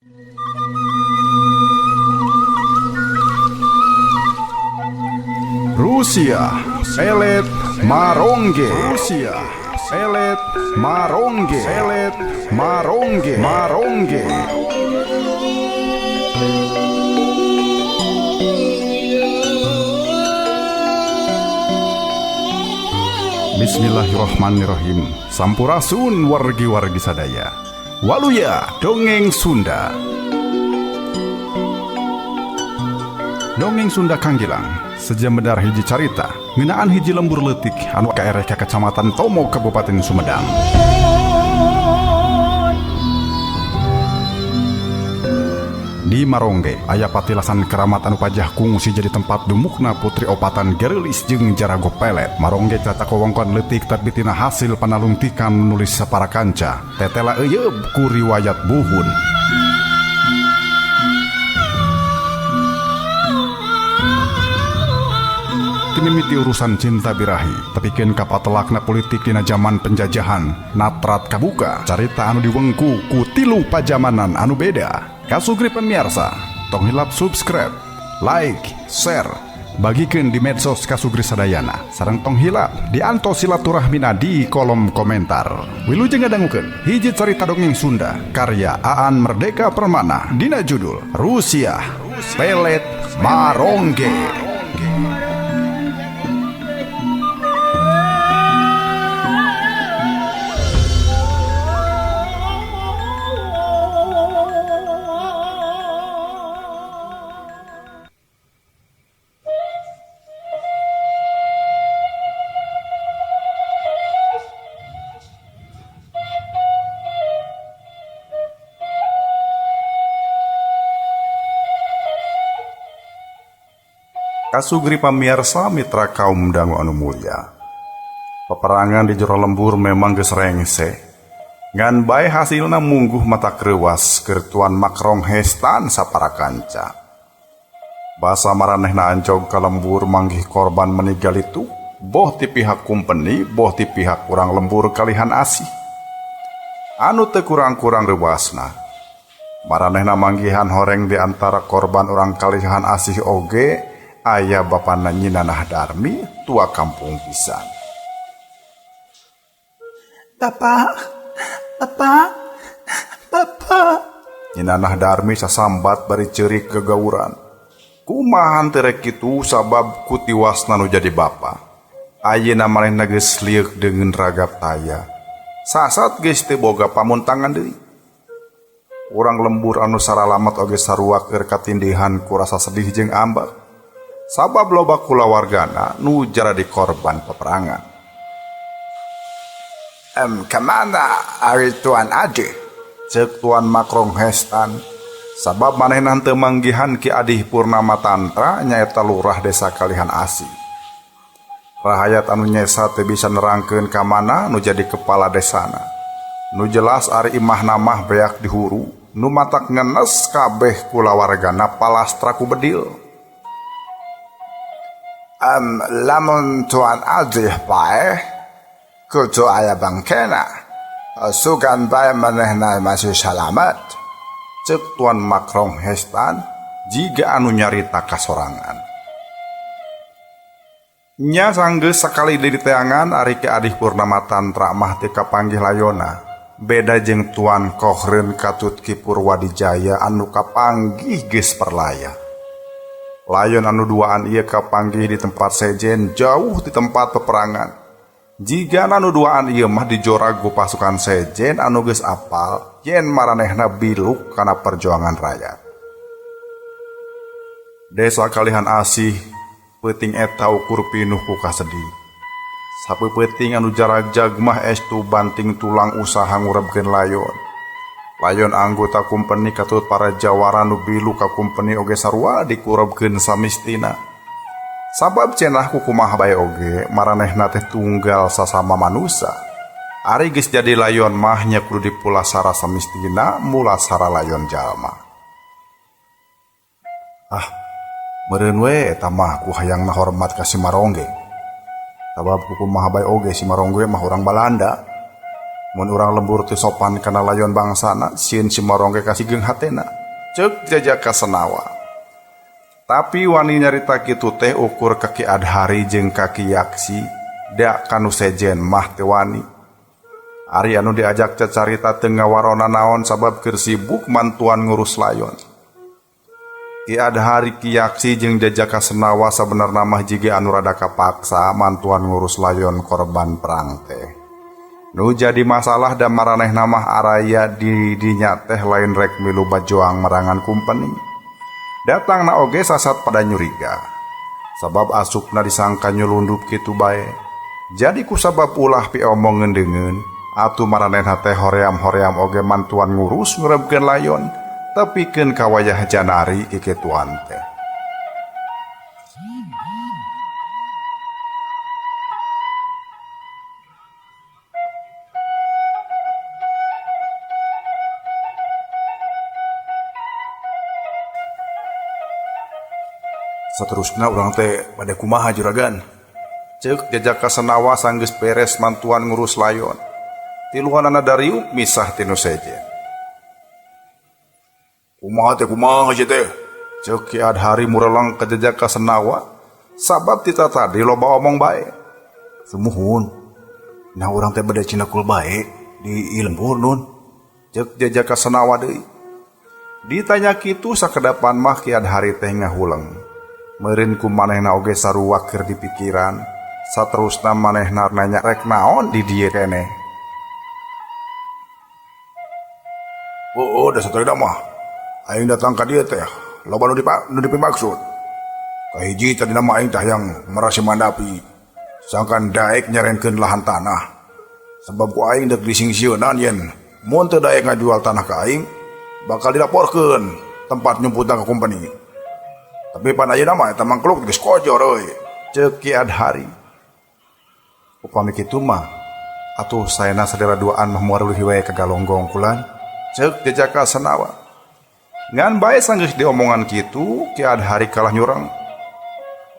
Rusia, Pelet Marongge. Rusia, Pelet Marongge. Pelet Marongge. Marongge. Bismillahirrahmanirrahim. Sampurasun wargi-wargi sadaya. Waluya dongeng Sunda. Dongeng Sunda Kanggilang sejamedar hiji carita ngeunaan hiji lembur leutik anu kaereh ka Kecamatan Tomo Kabupaten Sumedang. Di Marongge aya patilasan keramat anu pajah kungsi jadi tempat dumukna putri opatan Gerelis jeung Jarago Pelet. Marongge catak wewengkon leutik tarbitina hasil panalungtikan menulis sapara kanca tetela euyeup ku riwayat buhun. Mimiti urusan cinta birahi tepikeun kapatelakna politik dina zaman penjajahan natrat kabuka carita anu diwengku ku tilu pajamanan anu beda. Kasugri pemiarsa tong hilap subscribe, like, share, bagikeun di medsos kasugri sadayana sareng tong hilap diantos silaturahmina di kolom komentar. Wilujeng ngadangukeun hiji carita dongeng Sunda karya Aan Merdeka Permana dina judul Rusia, Pelet Marongge. Kasugri pamiarsa mitra kaum dangu anu mulya. Peperangan di jero lembur memang geus rengse. Ngan bae hasilna mungguh mata kreuwas keur tuan makrong hestan sapara kanca. Basa maranehna ancog ka lembur manggih korban meninggal itu boh ti pihak kumpeni, boh ti pihak kurang lembur kalihan asih. Anu teu kurang-kurang reuwasna. Maranehna manggihan horeng di antara korban orang kalihan asih oge aya bapana Nyinanah Darmi tua kampung pisan. Bapak. Nyinanah Darmi sasambat bari ceurik gegauran. Kumaha teu rek kitu sabab ku tiwasna nu jadi bapa. Ayeuna manehna geus lieur deungeun ragap taya. Sasat geus teu boga pamuntangan deui. Urang lembur anu saralamat oge sarua keur katindihan ku rasa sedih jeung ambak. Sabab loba kulawargana nu jadi korban peperangan. Kemana ari Tuan Adih? Cek Tuan Makrong Hestan. Sabab manehna teu manggihan Ki Adih Purnama Tantra nyaeta lurah desa kalihan asih. Rahayat anu nyesa teu bisa nerangkeun ka mana nu jadi kepala desana. Nu jelas ari imahna mah beak dihuru, nu matak ngenes kabeh kulawargana palastra ku bedil. Lamun Tuan Adih bae kudu aya bangkena sugan bae manehna masih salamet. Cek Tuan Makrong Hestan jiga anu nyarita kasorangan. Nya sanggeus sakali di teangan ari Ki Adih Purnama Tantra mah teu kapanggih layona. Beda jeung Tuan Kohren Katut Ki Purwadijaya anu kapanggih geus perlaya. Layon anu duaan ieu kapanggih di tempat sejen jauh di tempat peperangan. Jiga anu duaan ieu mah dijoragu pasukan sejen anu geus apal yen maranehna biluk kana perjuangan rakyat. Desa kalihan asih peuting eta ukur pinuh ku kasedih. Sapeupeting anu jarajag mah estu banting tulang usaha ngurebkeun layon. Layon anggota kumpeni katut para jawara nu bilu ka kumpeni oge sarua dikurebkeun samistina. Sabab cenah ku kumaha bae oge maranehna teh tunggal sasama manusia. Ari geus jadi layon mah nya kudu dipulasara samistina mulasara layon jalma. Meureun we eta mah ku hayangna hormat ka si Marongge. Sabab ku kumaha bae oge si Marongge mah urang Balanda. Mun urang lembur teu sopan kana layon bangsana, sieun si Marongge kasih geung hatena, ceuk Jajaka Senawa. Tapi wani nyarita kitu teh ukur Kaki Adhari jeung Kaki Yaksi, da kanu sejen mah teu wani. Ari anu diajak cacarita teu ngawarona naon sabab keur sibuk mantuan ngurus layon. Ki Adhari, Ki Yaksi jeung Jajaka Senawa sabenerna mah jiga anu rada kapaksa mantuan ngurus layon korban perang teh. Nu jadi masalah da maranehna mah araya di dinya teh lain rek milu bajoang merangan kumpeni. Datangna oge sasat pada nyuriga, sabab asupna disangka nyelundup kitu bae. Jadi kusabab ulah pi omong ngendeungeun, atuh maranehna teh hoream-hoream oge mantuan ngurus ngurebkeun layon, tepikeun ka wayah janari kikituan teh. Saterusna urang teh bade kumaha juragan? Ceuk Jajaka Senawa sanggeus beres mantuan ngurus layon. Tiluanana Dariuk misah tinu sejen. Kumaha teh? Ceuk Ki Adhari murelang ka Jajaka Senawa, sabab tita tadi loba omong bae. Sumuhun, nah urang teh bade cinakul bae di lembur nun. Ceuk Jajaka Senawa deui. Ditanya kitu sakedapan mah Ki Adhari teh ngahuleng. Meureun ku manehna oge sarua keur di pikiran, saterusna manehna nanya rek naon di dieu keneh. Da satorina mah aing datang ka dieu teh loba nu dimaksud. Kahiji tadina mah aing tah yang merasi mandapi, sangkan daek nyarenkeun lahan tanah. Sebab ku aing deuk disingsieunan yen mun teu daek ngajual tanah ka aing, bakal dilaporkeun tempat nyumputna ka kompeni. Tapi panayeuna mah eta mangkluk geus kojor euy, ceuk Ki Adhari. Upami kitu mah atuh saena sadera duaan mah moal leuwih wae ka galonggong kulan, ceuk Jajaka Senawa. Ngan bae sanggeus diomongan kitu, Ki Adhari kalah nyurang.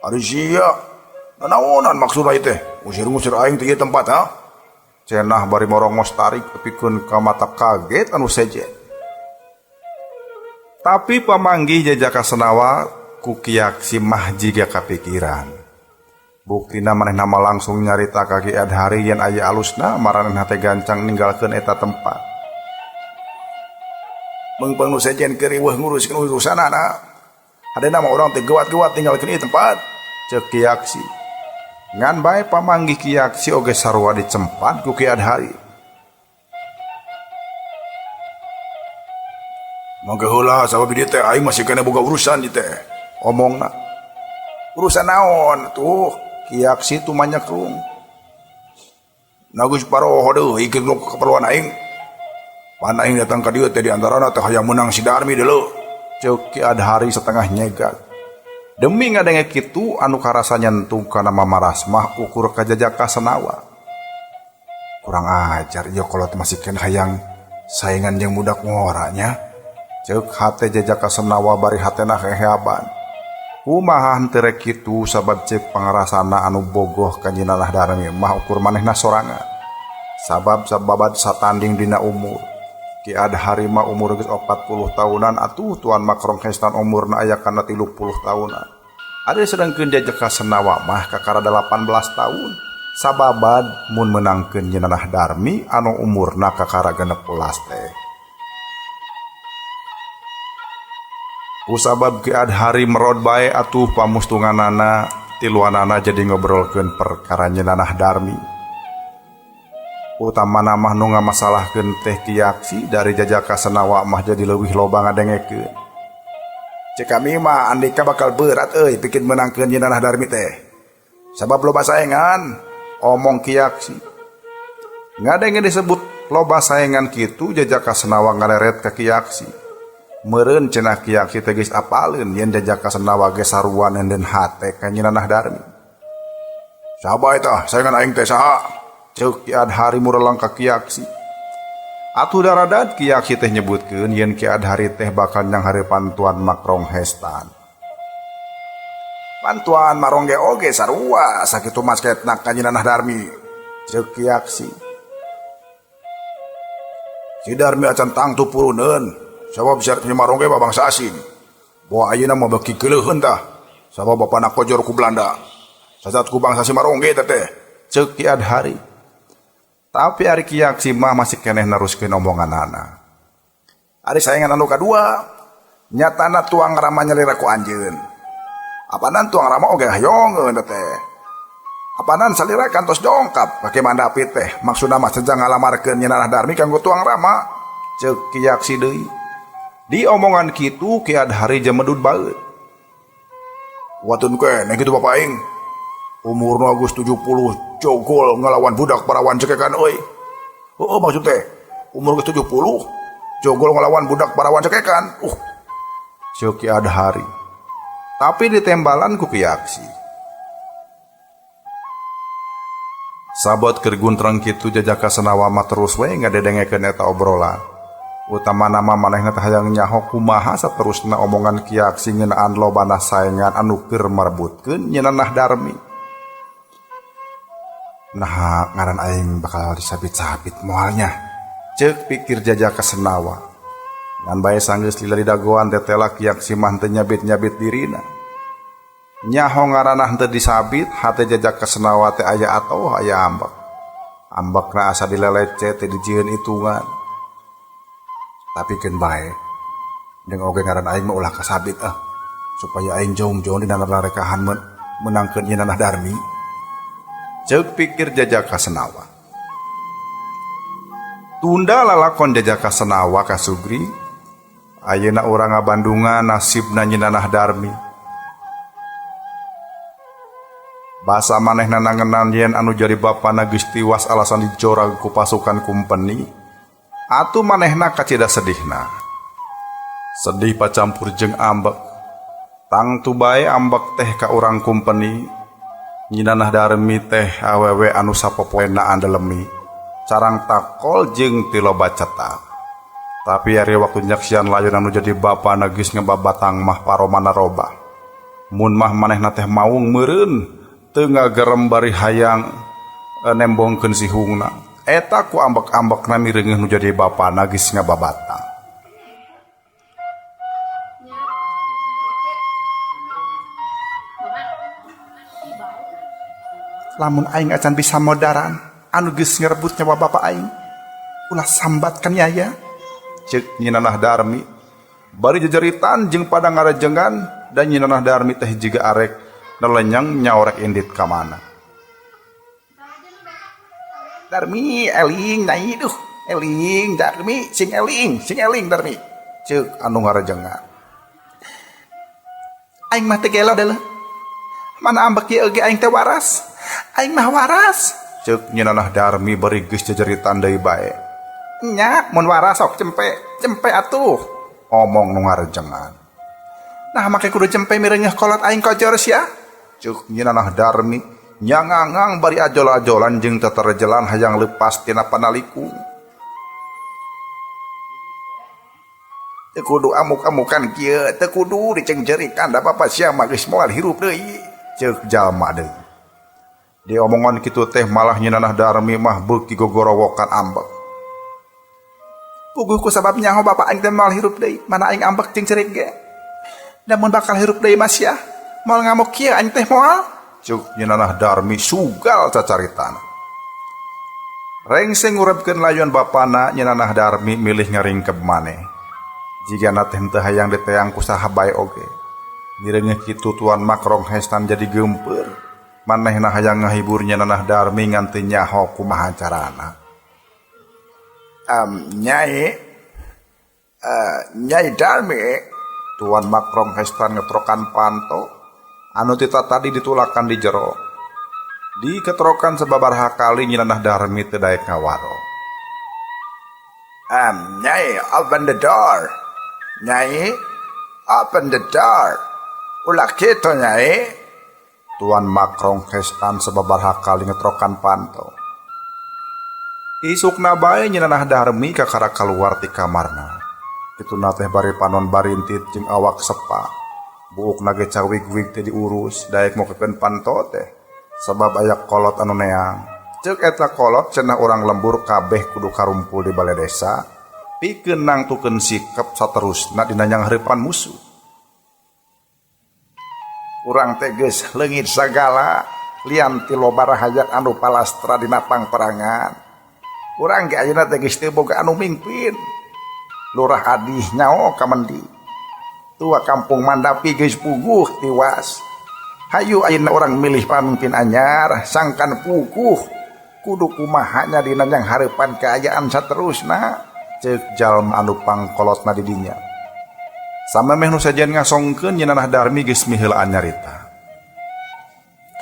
Ari sia, nanaonan maksudna ieu teh? Usir-usir aing ti ieu tempat ha? Cenah bari morongos tarik tepikeun ka mata kaget anu sejen. Tapi pamanggih Jajaka Senawa ku Ki Yaksi mah jiga kapikiran. Buktina manehna mah langsung nyarita ka Ki Adhari yen aya alusna maranehna teh gancang ninggalkeun eta tempat. Mengpang nu sejen keur riweuh nguruskeun urusanana. Hadena mah urang teh geuat-geuat tinggalkeun ieu tempat, ceuk Ki Yaksi. Ngan bae pamanggih Ki Yaksi oge sarua dicempat ku Ki Adhari. Mangga heula sabab ieu teh aing masih kena boga urusan ieu teh. Omongna. Urusan naon tuh? Ki Yaksi tu manyakrung. Nagus paroho deui keur keperluan aing. Pan aing datang ka dieu teh di antarana teh hayang menang si Darmi deuleu. Ceuk Ki Adhari setengah nyegak. Demi ngadenge kitu anu karasa nyentuh kana mamaras mah ukur ka Jajaka Senawa. Kurang ajar ieu kolot masih kena hayang saingan jeung budak ngoranya. Ceuk hate Jajaka Senawa bari hatena heheaban. Kumaha henteu rek kitu sabab ceuk pangarasana anu bogoh ka Nyinanah Darmi mah ukur manehna sorangan. Sabab sababad satanding dina umur. Ki Adhari mah umur geus 40 tahunan atuh tuan Makrong Hestan umurna aya kana 30 tahunan. Ari sedengkeun Jajaka Senawa mah kakara 18 tahun. Sababad mun menangkeun Nyinanah Darmi anu umurna kakara 16 teh. Usabab Ki Adhari merod bae atuh pamustunganana tiluanana jadi ngobrolkeun perkara Nyinanah Darmi. Utamana mah nu ngamasalahkeun teh Ki Yaksi dari Jajaka Senawa mah jadi leuwih loba ngadengekeun. Cek kami mah andika bakal berat euy pikeun menangkeun Nyinanah Darmi teh. Sabab loba saengan, omong Ki Yaksi. Ngadenge disebut loba saengan kitu Jajaka Senawa ngaleret ka Ki Yaksi. Meureun cenah Ki Yaksi teh geus apaleun yen Jajaka Senawa ge sarua nenden hate ka Nyinanah Darmi. Saha eta saengan aing teh saha? Ceuk Ki Adhari murelang ka Ki Yaksi. Atuh daradat Ki Yaksi teh nyebutkeun yen Ki Adhari teh bakal nyanghareupan Tuan Makrong Hestan. Pantuan Marongge oge sarua sakitu masketna ka Nyinanah Darmi, ceuk Ki Yaksi. Darmi acan tang tupuruneun sabab bisa nyamarong ge bangsa asing. Bawa ayeuna mah beki keleuheun tah. Sabab bapana kojor ku Belanda. Sasat ku bangsa Simarong ge teh. Ceuk Ki Adhari. Tapi ari Ki Yaksi mah masih keneh neruskeun omonganana. Ari sayangan anu kadua, nyatana tuang rama nyalira ku anjeun. Apanan tuang rama oge hayongeun teh. Apanan salira kantos dongkap pake mandapit teh. Maksudna mah cenah ngalamarkeun Nyi Darmi kanggo tuang rama. Ceuk Ki Yaksi deui. Di omongan kitu Ki Adhari jamedud baeut. Watun keneh kitu Bapak aing. Umurna geus 70 jogol ngalawan budak parawan cekekan euy. Heueuh maksud teh umur geus 70 jogol ngalawan budak parawan cekekan. Ceuk Ki Adhari. Tapi ditembalan ku Ki Yaksi. Sabot keur guntreng kitu jajaka senawa mah terus we ngadedengekeun eta obrolan. Utama nama manehna teh hayang nyaho kumaha saterusna omongan Ki Yaksi ngeunaan lobana saengan anu keur marebutkeun Nyi Darmi. Nah ngaran aing bakal disabit-sabit moalnya. Ceuk pikir jajaka senawa. Ngan bae sanggeus lila di dagoan tetela Ki Yaksi mah teu nyabit-nyabit dirina. Nyaho ngaranna henteu disabit hate jajaka senawa teh aya atoh aya ambek. Ambekna asa dilelece teh dijieun itungan. Tapi keun bae jeung oge ngaran aing mah ulah kasabit supaya aing jong-jong dina rarekahan menangkeun Nyi Darmi. Ceuk pikir jajaka senawa. Tunda lalakon jajaka senawa ka Sugri. Ayeuna urang ngabandungan nasibna Nyi Darmi. Basa manehna nangenan yen anu jadi bapana geus tiwas alasan dijorag ku pasukan kumpeni. Atuh manehna kacida sedihna. Sedih pacampur jeung ambek. Tangtu bae ambek teh ka urang kumpeni. Nyi Darmi teh awewe anu sapopoena andelemi. Carang takol jeung ti loba cetak. Tapi ari waktu nyaksian layun anu jadi bapana geus ngebabatang mah paromana robah. Mun mah manehna teh maung meureun teu ngagerem bari hayang nembongkeun sihungna. Eta ku ambek-ambekna mireungeuh nu jadi bapana geus ngababatang. Lamun aing acan bisa modaran anu geus ngarebut nyawa bapak aing, ulah sambatkeun yaya. Ceuk Nyi Darmi. Bari jejeritan jeung pada ngarejengan dan Nyi Darmi teh jiga arek nelenyang nyaorek indit ka mana. Darmi eling nyai duh eling Darmi sing eling Darmi. Ceuk anu ngarejengan. Aing mah teh gelo deuleuh. Mana ambek ieu ge aing teh waras. Aing mah waras. Ceuk Nyi Darmi bari geus jejeritan deui bae. Nya mun waras sok cempe atuh. Omong nu ngarejengan. Nah make kudu cempe mireungeuh kolot aing kojor sia. Ceuk Nyi Darmi nyangangang bari ajol-ajolan jeung teterejelan hayang leupas tina panalikung. Teu kudu amuk-amukan kieu, teu kudu dicengjerikan da Bapak sia mah geus moal hirup deui. Ceuk jalma deui. Di omongan kitu teh malah Nyi Darmi mah beuki gogorowokan ambek. Puguh ku sabab nyaho Bapak aing teh moal hirup deui, mana aing ambek jeung cerik ge. Namun bakal hirup deui mah sia, moal ngamuk kieu aing teh moal. Ceuk Nyi Darmi sugal cacaritana. Rengseng ngurepkeun layun bapana Nyi Darmi milih ngaringkeb maneh. Jigana teh teu hayang diteang ku saha bae oge. Mireungeuh kitu Tuan Makrong Hestan jadi geumpeur. Manehna hayang ngahibur Nyi Darmi ngan teu nyaho kumaha carana. Nyai Darmi, Tuan Makrong Hestan ngetrokan panto. Anu tita tadi ditulakan di jero. Di ketrokan sababaraha kali Nyi Darmi teu daek ngawaro. Nyai, open the door. Nyai, open the door. Ulah kitu Nyai. Tuan Makrong Hestan sababaraha kali ngetrokan panto. Isukna bae Nyi Darmi kakara kaluar ti kamarna. Kituna teh bari panon barintit jeung awak sepa. Buuk nage cawig-wig teh diurus daek mokekeun panto teh sabab aya kolot anu neang. Ceuk eta kolot cenah urang lembur kabeh kudu karumpul di balai desa pikeun nangtukeun sikap saterusna dina nyanghareupan musuh. Urang teh geus leungit sagala lian ti loba rahayat anu palastra dina pangperangan. Urang ge ayeuna teh geus teu boga anu mingpin. Lurah Adih nyao kamandi. Tua kampung Mandapi geus puguh tiwas. Hayu ayeuna urang milih pamimpin anyar sangkan puguh kudu kumaha nya dina nyanghareupan kaayaan saterusna ceuk jalma anu pangkolotna di dinya. Samemeh nu sajian ngasongkeun Nyeunanah Darmi geus miheulaan nyarita.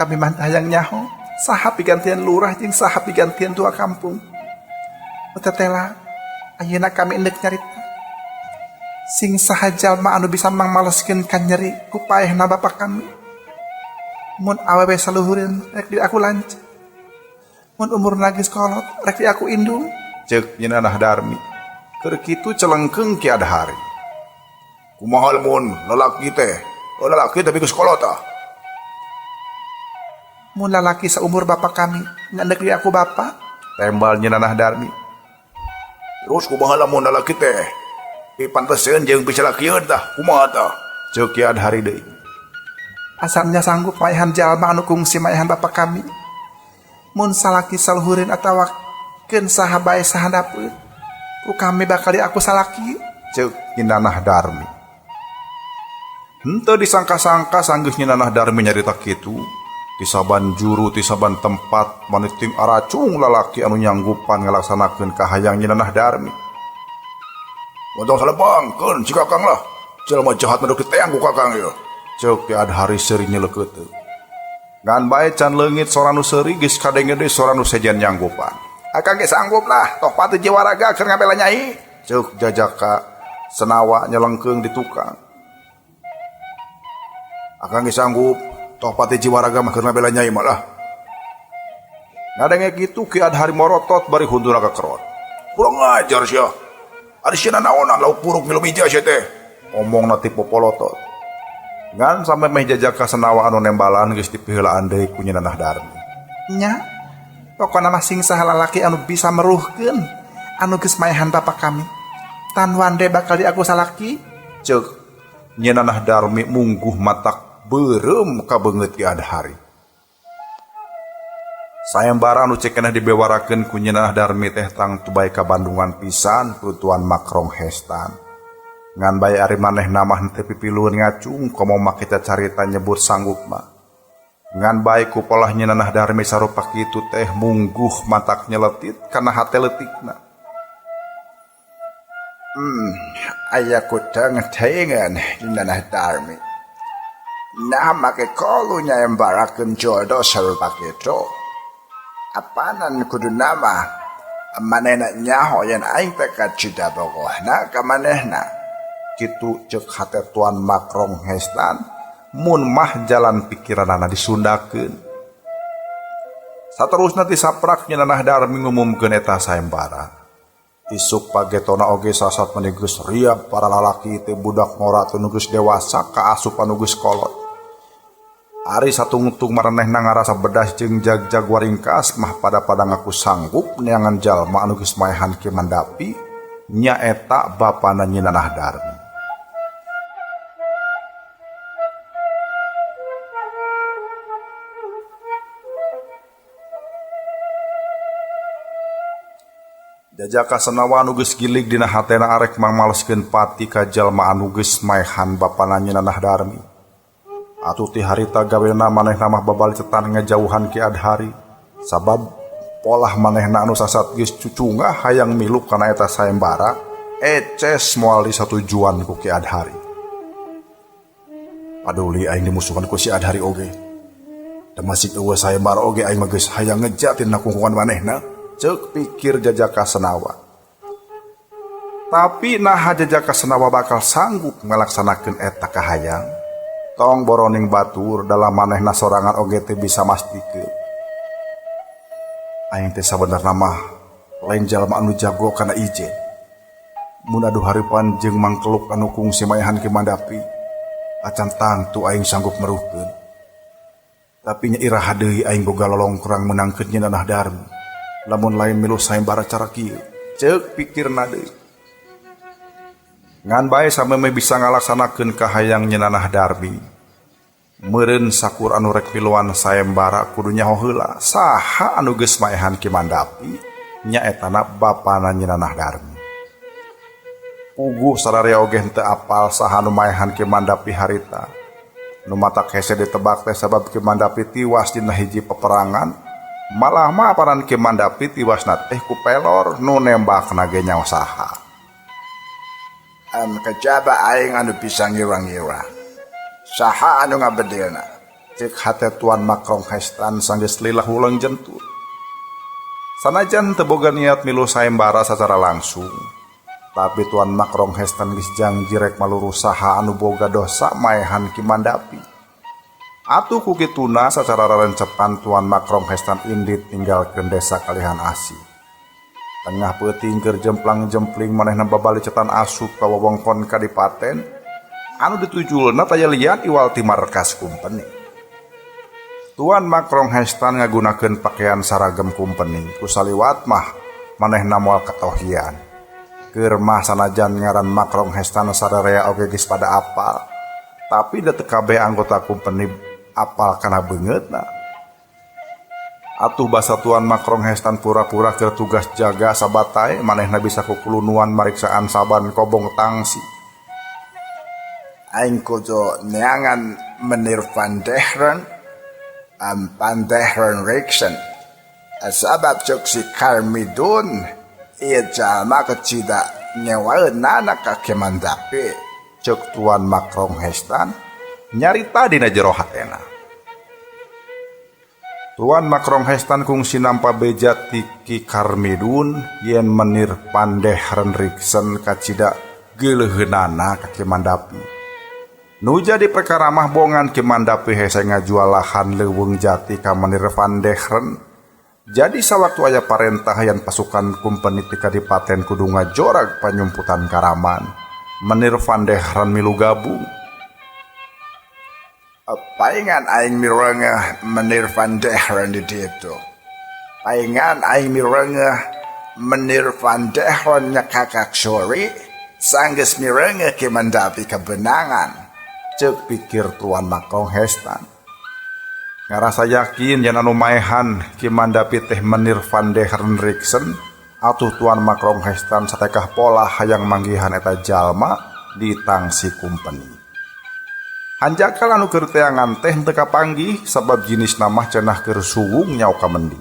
Kami mah hayang nyaho, saha pigantian lurah jeung saha pigantian tua kampung. Utetela, ayeuna kami endek nyarita. Sing saha jalma anu bisa mangmaleskeun ka nyeri ku paehna bapa kami. Mun awewe saluhureun rek di aku lanceuk. Mun umurna geus kolot rek di aku indung, ceuk Nyeunanah Darmi. Keur kitu celengkeung Ki Adhari. Kumaha mun lalaki teh? Lalaki tapi geus kolot tah. Mun lalaki saumur bapa kami, ngandek di aku bapa, tembal Nyeunanah Darmi. Terus kumaha lamun lalaki teh? Dipanteseun jeung bisa lakieun tah, kumaha tah? Ceuk Ki Adhari deui. Asalnya sanggup maehan jalma anu kungsi maehan bapa kami. Mun salaki saluhureun atawa keun saha bae saha dapeur, ku kami bakal aku salaki, ceuk Nyeunanah Darmi. Henteu disangka-sangka sanggeus Nyeunanah Darmi nyarita kitu, ti saban juru ti saban tempat maniting aracung lalaki anu nyanggupan ngalaksanakeun kahayang Nyeunanah Darmi. Montong salebangkeun si Kakang lah, jelema jahat nu diketeang ku Kakang ieu, ceuk Ki Adhari seuri nyeleukeut. Ngan bae can leungit sora nu seuri geus kadenge deui sora nu sejen nyanggupan. Akang ge sanggup lah, toh pati jiwaraga keur ngabela nyai, ceuk Jajaka Senawa nyelengkeung di tukang. Akang ge sanggup, toh pati jiwaraga mah keur ngabela nyai mah lah. Ngadenge kitu Ki Adhari morotot bari hundura ka kerot. Kurang ajar sia. Ari sia naonan lauk puruk milu mija sia teh. Omongna ti popolotot. Ngan sampe meh Jajaka Senawa anu nembalan geus dipiheulaan deui ku Nyeunanah Darmi. Nya, pokona mah sing saha lalaki anu bisa meruhkeun anu geus maehan bapa kami. Tan wande bakal di aku salaki, ceuk Nyeunanah Darmi mungguh matak beureum ka beungeut Ki Adhari. Sayembara anu ceuk keneh dibewarakeun ku Nyeunanah Darmi teh tang tu bae ka Bandungan pisan ku Tuan Makrong Hestan. Ngan bae ari manehna mah teu pipilueun ngacung komo make carita nyebut sanggup mah. Ngan bae ku polah Nyeunanah Darmi sarupa kitu teh mungguh matak nyeletit kana hate leutikna. Aya kutang taingan Nyeunanah Darmi. Nah make kolu nyayembarakeun jodoh sarupa kitu. Apanan kudu nama manehna nyaho yen aing teh kacida bogohna ka manehna. Kitu ceuk hate Tuan Makrong Hestan mun mah jalan pikiranana disundakeun. Saterusna ti saprak Nyeunanah Darmi ngumumkeun eta sayembara. Isuk pagetona oge sasat meni geus riap para lalaki teh budak ngora teh nu geus dewasa ka asup anu geus kolot. Ari satungtung maranehna ngarasa bedas jeung jag-jag waringkas mah pada ngaku sanggup neangan jalma anu geus maehan Ki Mandapi nya eta bapana Nyeunanah Darmi. Jajaka Senawa anu geus gilig dina hatena arek mangmaleskeun pati ka jalma anu geus maehan bapana Nyeunanah Darmi. Atuh ti harita gawena manehna mah babalcetan ngajauhan Ki Adhari sabab polah manehna anu sasat geus cucungah hayang milu kana eta sayembara eces moal disatujuan ku Ki Adhari. Paduli aing dimusuhan ku si Adhari oge. Da masih eueuh sayembara oge aing mah geus hayang ngejatin kungkungan manehna, ceuk pikir Jajaka Senawa. Tapi naha Jajaka Senawa bakal sanggup ngalaksanakeun eta kahayang. Tong boroning batur dalam manehna sorangan oge teh bisa mastikeun. Aing teh sabenerna mah lain jalma anu jago kana ijen. Mun adu haripan jeung mangkeluk anu kungsi maehan Ki Mandapi, acan tangtu aing sanggup meruhkeun. Tapi nya iraha deui aing boga lolongkrang menangkeun Nyeunanah Darmi. Lamun lain milu sayembara cara kieu, ceuk pikirna deui. Ngan bae sameme bisa ngalaksanakeun kahayang nyenanah Darbi. Meureun sakur anu rek piluan sayembara kudu nyaho heula saha anu geus maehan Ki Mandapi nyaetana bapana nyenanah Darbi. Puguh sadaya oge henteu apal saha nu maehan Ki Mandapi harita. Nu matak hese ditebak teh sabab Ki Mandapi tiwas dina hiji peperangan, malah mah paran Ki Mandapi tiwasna teh ku pelor nu nembakna ge nyaho saha. Kejaba aing anu bisa ngira-ngira. Saha anu ngabedeuna? Cek hate Tuan Makrong Hestan sanggeus lilah ulang jentur. Sanajan teu boga niat milu sayembara secara langsung, tapi Tuan Makrong Hestan geus janji rek maluru saha anu boga dosa maehan Ki Mandapi. Atuh ku kituna sacara rerencepan Tuan Makrong Hestan indit tinggalkeun desa Kalihan Asih. Tengah peuting keur jemplang-jempling manehna babali cetan asup ka wewengkon kadipaten anu ditujulna taya lian iwal ti markas kumpeni. Tuan Makrong Hestan ngagunakeun pakaian saragam kumpeni, ku saliwat mah manehna moal katohian. Keur mah sanajan ngaran Makrong Hestan sadarea oge geus pada apal, tapi da teu kabeh anggota kumpeni apal kana beungeutna. Atuh basa Tuan Makrong Hestan pura-pura keur tugas jaga sabatae manehna bisa kukulunuan mariksaan saban kobong tangsi. Aing kudu neangan Menir van Degeren Van Degeren Riksen. Sabab cuk si Karmidun ieu jalma kecida nyewaeunana ka Ki Mandapi. Cuk Tuan Makrong Hestan nyarita dina jero hatena. Tuan Makrong Hestan kungsi nampa beja ti Ki Karmidun yen Menir van Degeren Riksen kacida geuleuheunana ka Ki Mandapi. Nu jadi perkara mah bongan Ki Mandapi hese ngajual lahan leuweung jati ka Menir van Degeren. Jadi sawaktu aya parentah yen pasukan kumpeni ti kadipaten kudu ngajorag panyumputan Karaman, Menir van Degeren milu gabung. Paingan aing mireungeuh Menir van Degeren di ditu. Paingan aing mireungeuh Menir van Degeren nya kakak sori sanggeus mireungeuh Ki Mandapi kebenangan. Ceuk pikir Tuan Makrong Hestan. Ngarasa yakin yen anu maehan Ki Mandapi teh Menir van Degeren Riksen, atuh Tuan Makrong Hestan satekah pola hayang manggihan eta jalma di tangsi kumpeni. Hanjakal anu keur teangan teh teu kapanggih sabab jinis namah cenah keur suwung nyaho ka mendi.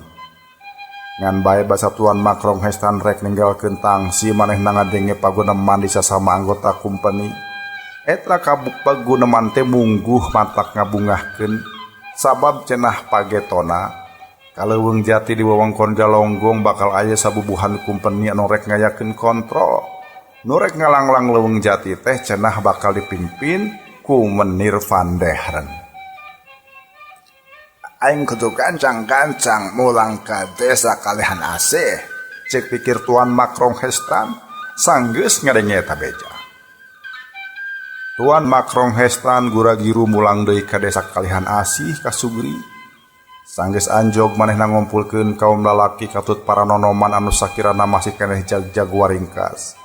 Ngan bae basa Tuan Makrong Hestan rek ninggalkeun tangsi manehna ngadenge paguneman di sasama anggota kumpeni. Eta kabuk paguneman teh mungguh matak ngabungahkeun sabab cenah pagetona kaleuweung jati di wewengkon Galonggong bakal aya sabubuhan kumpeni anu rek ngayakeun kontrol. Nu rek ngalanglang leuweung jati teh cenah bakal dipimpin ku Menir van Degeren. Aing kudu gancang-gancang mulang ka desa Kalihan Asih. Cek pikir Tuan Makrong Hestan sanggeus ngadenge eta beja. Tuan Makrong Hestan gura-giru mulang deui ka desa Kalihan Asih ka Sugri. Sanggeus anjog manehna ngumpulkeun kaum lalaki katut paranonoman anu sakirana masih keneh jag-jag waringkas.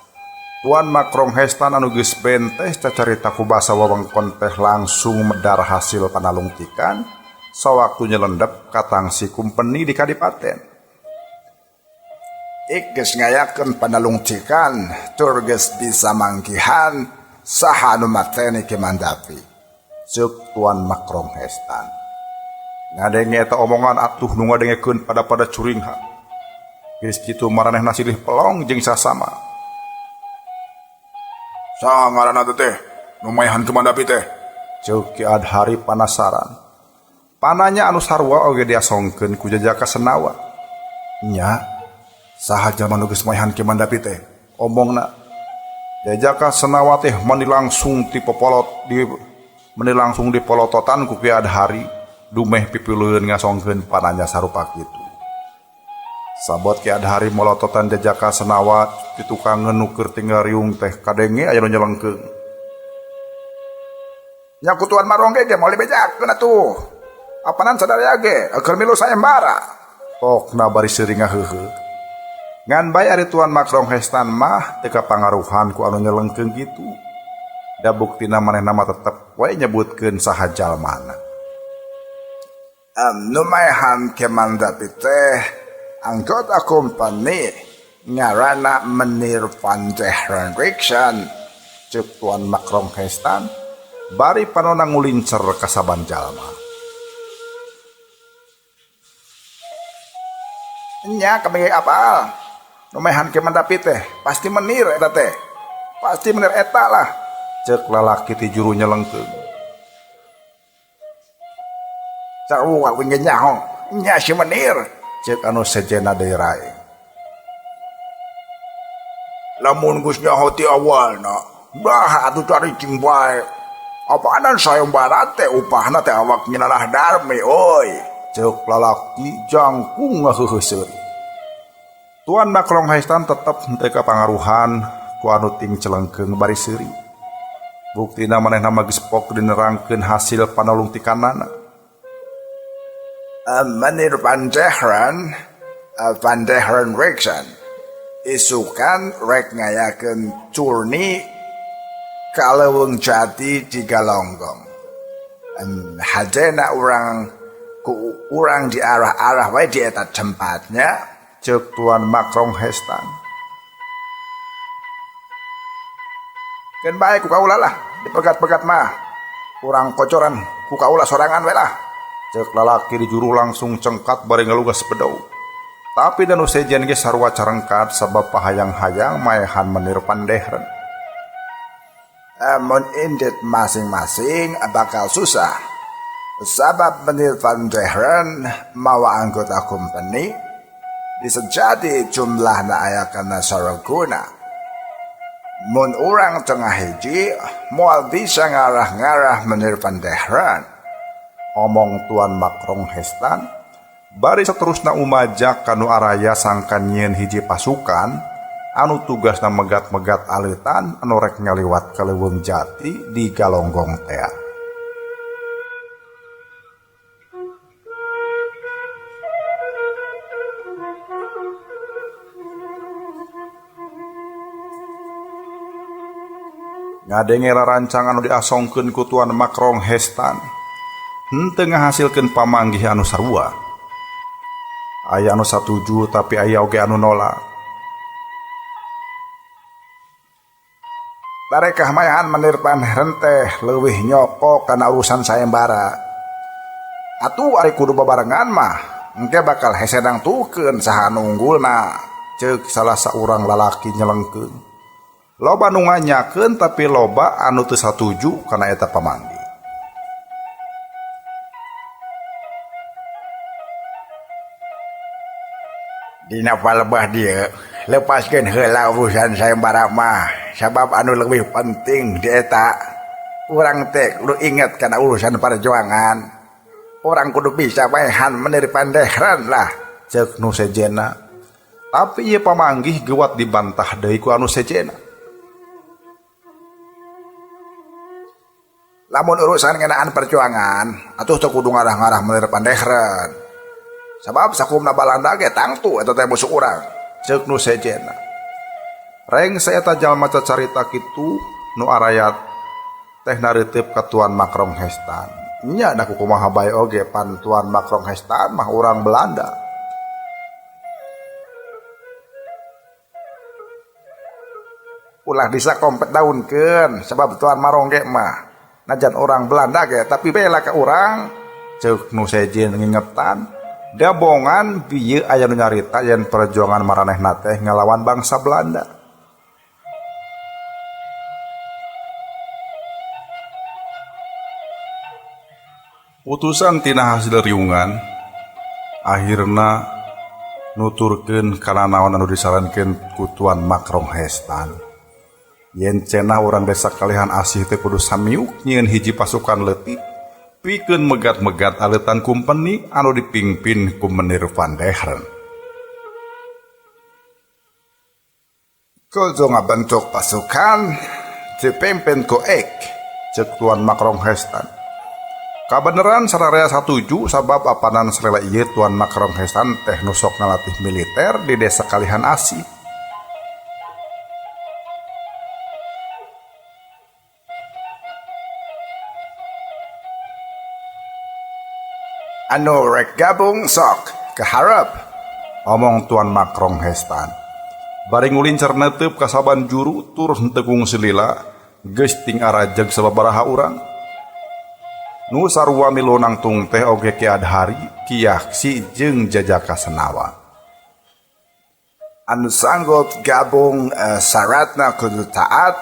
Tuan Makrong Hestan anu geus benteh cacarita ku basa wewengkon teh langsung medar hasil panalungtikan sawaktu nyelendep ka tangsi kumpeni di kadipaten. Ik geus ngayakeun panalungtikan tur geus bisa manggihan saha anu mateni Ki Mandapi. Ceuk Tuan Makrong Hestan. Ngadenge eta omongan atuh nu ngadengekeun pada curingha. Geus kitu maranehna silih pelong jeung sasama. Saha ngaranna teh nu maehan Ki Mandapi teh? Ceuk Ki Adhari panasaran. Pananya anu sarua oge diasongkeun ku Jajaka Senawa. Nya, saha jalma nu geus maehan Ki Mandapi teh? Omongna Jajaka Senawa teh meni langsung dipolototan ku Ki Adhari dumeh pipilueun ngasongkeun pananya sarupa kitu. Sabot Ki Adhari molototan Jajaka Senawa di tukang nuker tinggal riung teh kadenge aya nu nyelengkeung. Nya ku Tuan Marongge ge moal dibejakeun atuh. Apanan sadaya ge keur milu sayembara. Pokna bari seuring ngaheuleuh. Ngan bae ari Tuan Makrong Hestan mah teu kapangaruhan ku anu nyelengkeun kitu. Da buktina manehna mah tetep we nyebutkeun saha jalmana. Numayhan Kemandapi teh anggota kompani ngaranna Menir van Degeren Riksen, ceuk Tuan Makrong Hestan bari panonna ngulincer ka saban jalma. Nya kebenge apal? Numayhan Kemandapi teh pasti Menir eta teh. Pasti Menir eta lah, ceuk lalaki ti juru nyelengkeun. Sarua we nyaho, nya si Menir, ceuk anu sejena deui rae. Lamun geus nyaho ti awalna, bah atuh cari cing bae. Apaanan sayembara teh upahna teh awak nyinalah darmi oi, ceuk lalaki jangkung ngaheuheuseun. Tuan Makrong Hestan tetep teu kapangaruhan ku anu ting celengkeung bari seuri. Buktina manehna mah geus pok dinerangkeun hasil panulung ti kanana. Menir van Degeren Riksen isukan rek ngayakeun curni kaleuweung jati di Galonggong. Hajena urang di arah-arah wae di eta tempatnya, ceuk Tuan Makrong Hestan. Keun bae ku kaula lah, dipegat-pegat mah. Urang kocoran ku kaula sorangan we lah. Ceuk lalaki di juru langsung cengkat bari ngalugas bedog. Tapi danu sejen ge sarua carengkat sabab pahayang-hayang maehan Menir van Degeren. Mun indit masing-masing bakal susah. Sabab Menir van Degeren mawa anggota kompeni bisa jadi jumlahna aya kana saraguna. Mun urang tengah hiji moal bisa ngarah-ngarah Menir van Degeren, omong Tuan Makrong Hestan bari saterusna umajak kanu araya sangkan nyieun hiji pasukan anu tugasna megat-megat aleutan anu rek ngaliwat kaleuweung jati di Galonggong teh. Ngadenge rarancangan anu diasongkeun ku Tuan Makrong Hestan henteu ngahasilkeun pamanggih anu sarua. Aya anu satuju tapi aya oge anu nolak. Tarekah maehan Menir van Degeren teh leuwih nyokok kana urusan sayembara. Atuh ari kudu babarengan mah engke bakal hese nangtukeun saha anu unggulna, ceuk salah saurang lalaki nyelengkeun. Loba nu nganyakeun tapi loba anu teu satuju kana eta pamanggih. Dina palebah dieu lepaskeun heula urusan sayembara mah, sabab anu leuwih penting di eta urang teh kudu inget kana urusan perjuangan. Urang kudu bisa maehan Menir van Degeren lah, ceuk nu sejena. Tapi ieu pamanggih geuwat dibantah deui ku anu sejena. Lamun urusan ngeunaan perjuangan atuh teu kudu ngarah-ngarah Menir van Degeren. Sabab sakumna Balanda ge tangtu eta teh musuh urang, ceuk nu sejena. Reng saeta jalma cacarita kitu nu arayat teh nareuteup ka Tuan Makrong Hestan. Nya da kumaha bae oge pan Tuan Makrong Hestan mah urang Belanda. Ulah bisa kompet daunkeun sabab Tuan Marong ge mah najan orang Belanda ge tapi bela ka urang, ceuk nu sejen ngingetan dabongan bieu aya nu nyarita yen perjuangan maranehna teh ngalawan bangsa Belanda. Utusan tina hasil riungan akhirna nuturkeun kana naon anu disarankeun ku Tuan Makrong Hestan. Yen cenah urang desa kalihan asih teh kudu samiuk nyieun hiji pasukan leutik pikeun megat-megat aleutan kompeni anu dipingpin ku Menir van Degeren. Kudu ngabentuk pasukan dipimpin ku ek, ceuk Tuan Makrong Hestan. Kabeneran sararea satuju sabab apanan sarela ieu Tuan Makrong Hestan teh nu sok ngalatih militer di desa Kalihan Asih. Anu rek gabung sok keharap, Omong Tuan Makrong Hestan. Bari ngulincer neuteup ka saban juru turus tekung silila geus ting arajeg sababaraha urang. Nu sarua milonang tung teh oge Ki Adhari, Ki Yaksi jeung Jajaka Senawa. anu sanggup gabung syaratna kudu taat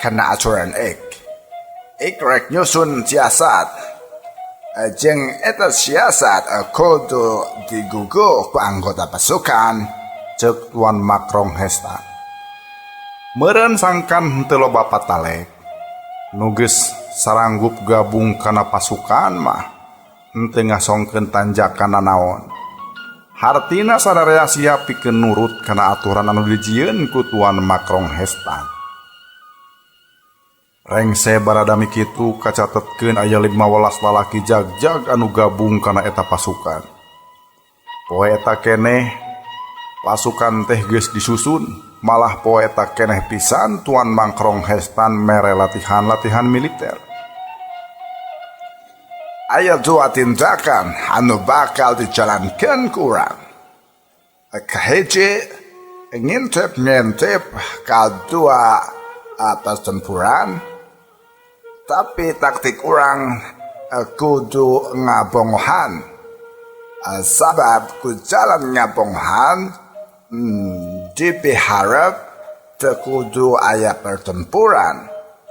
kana aturan ik. Ik rek nyusun siasat. Jeung eta siasat kudu digugu ku anggota pasukan, Cek Tuan Makrong Hestan. Meureun sangkan henteu loba patalek. Nu geus saranggup gabung kana pasukan mah henteu ngasongkeun tanjakan nanaon. Hartina sadarea siap pikeun nurut kana aturan anu dijieun ku Tuan Makrong Hestan. Rengse baradami kitu kacatetkeun aya 15 lalaki jagjag anu gabung kana eta pasukan. Poe eta keneh pasukan teh geus disusun, malah poe eta keneh pisan Tuan Makrong Hestan mere latihan militer. aya dua tindakan anu bakal dijalankeun ku urang. Kahiji ngintip kadua pertempuran, tapi taktik urang kudu ngabongohan. Sabab ku jalan ngabongohan dipiharap teu kudu aya pertempuran.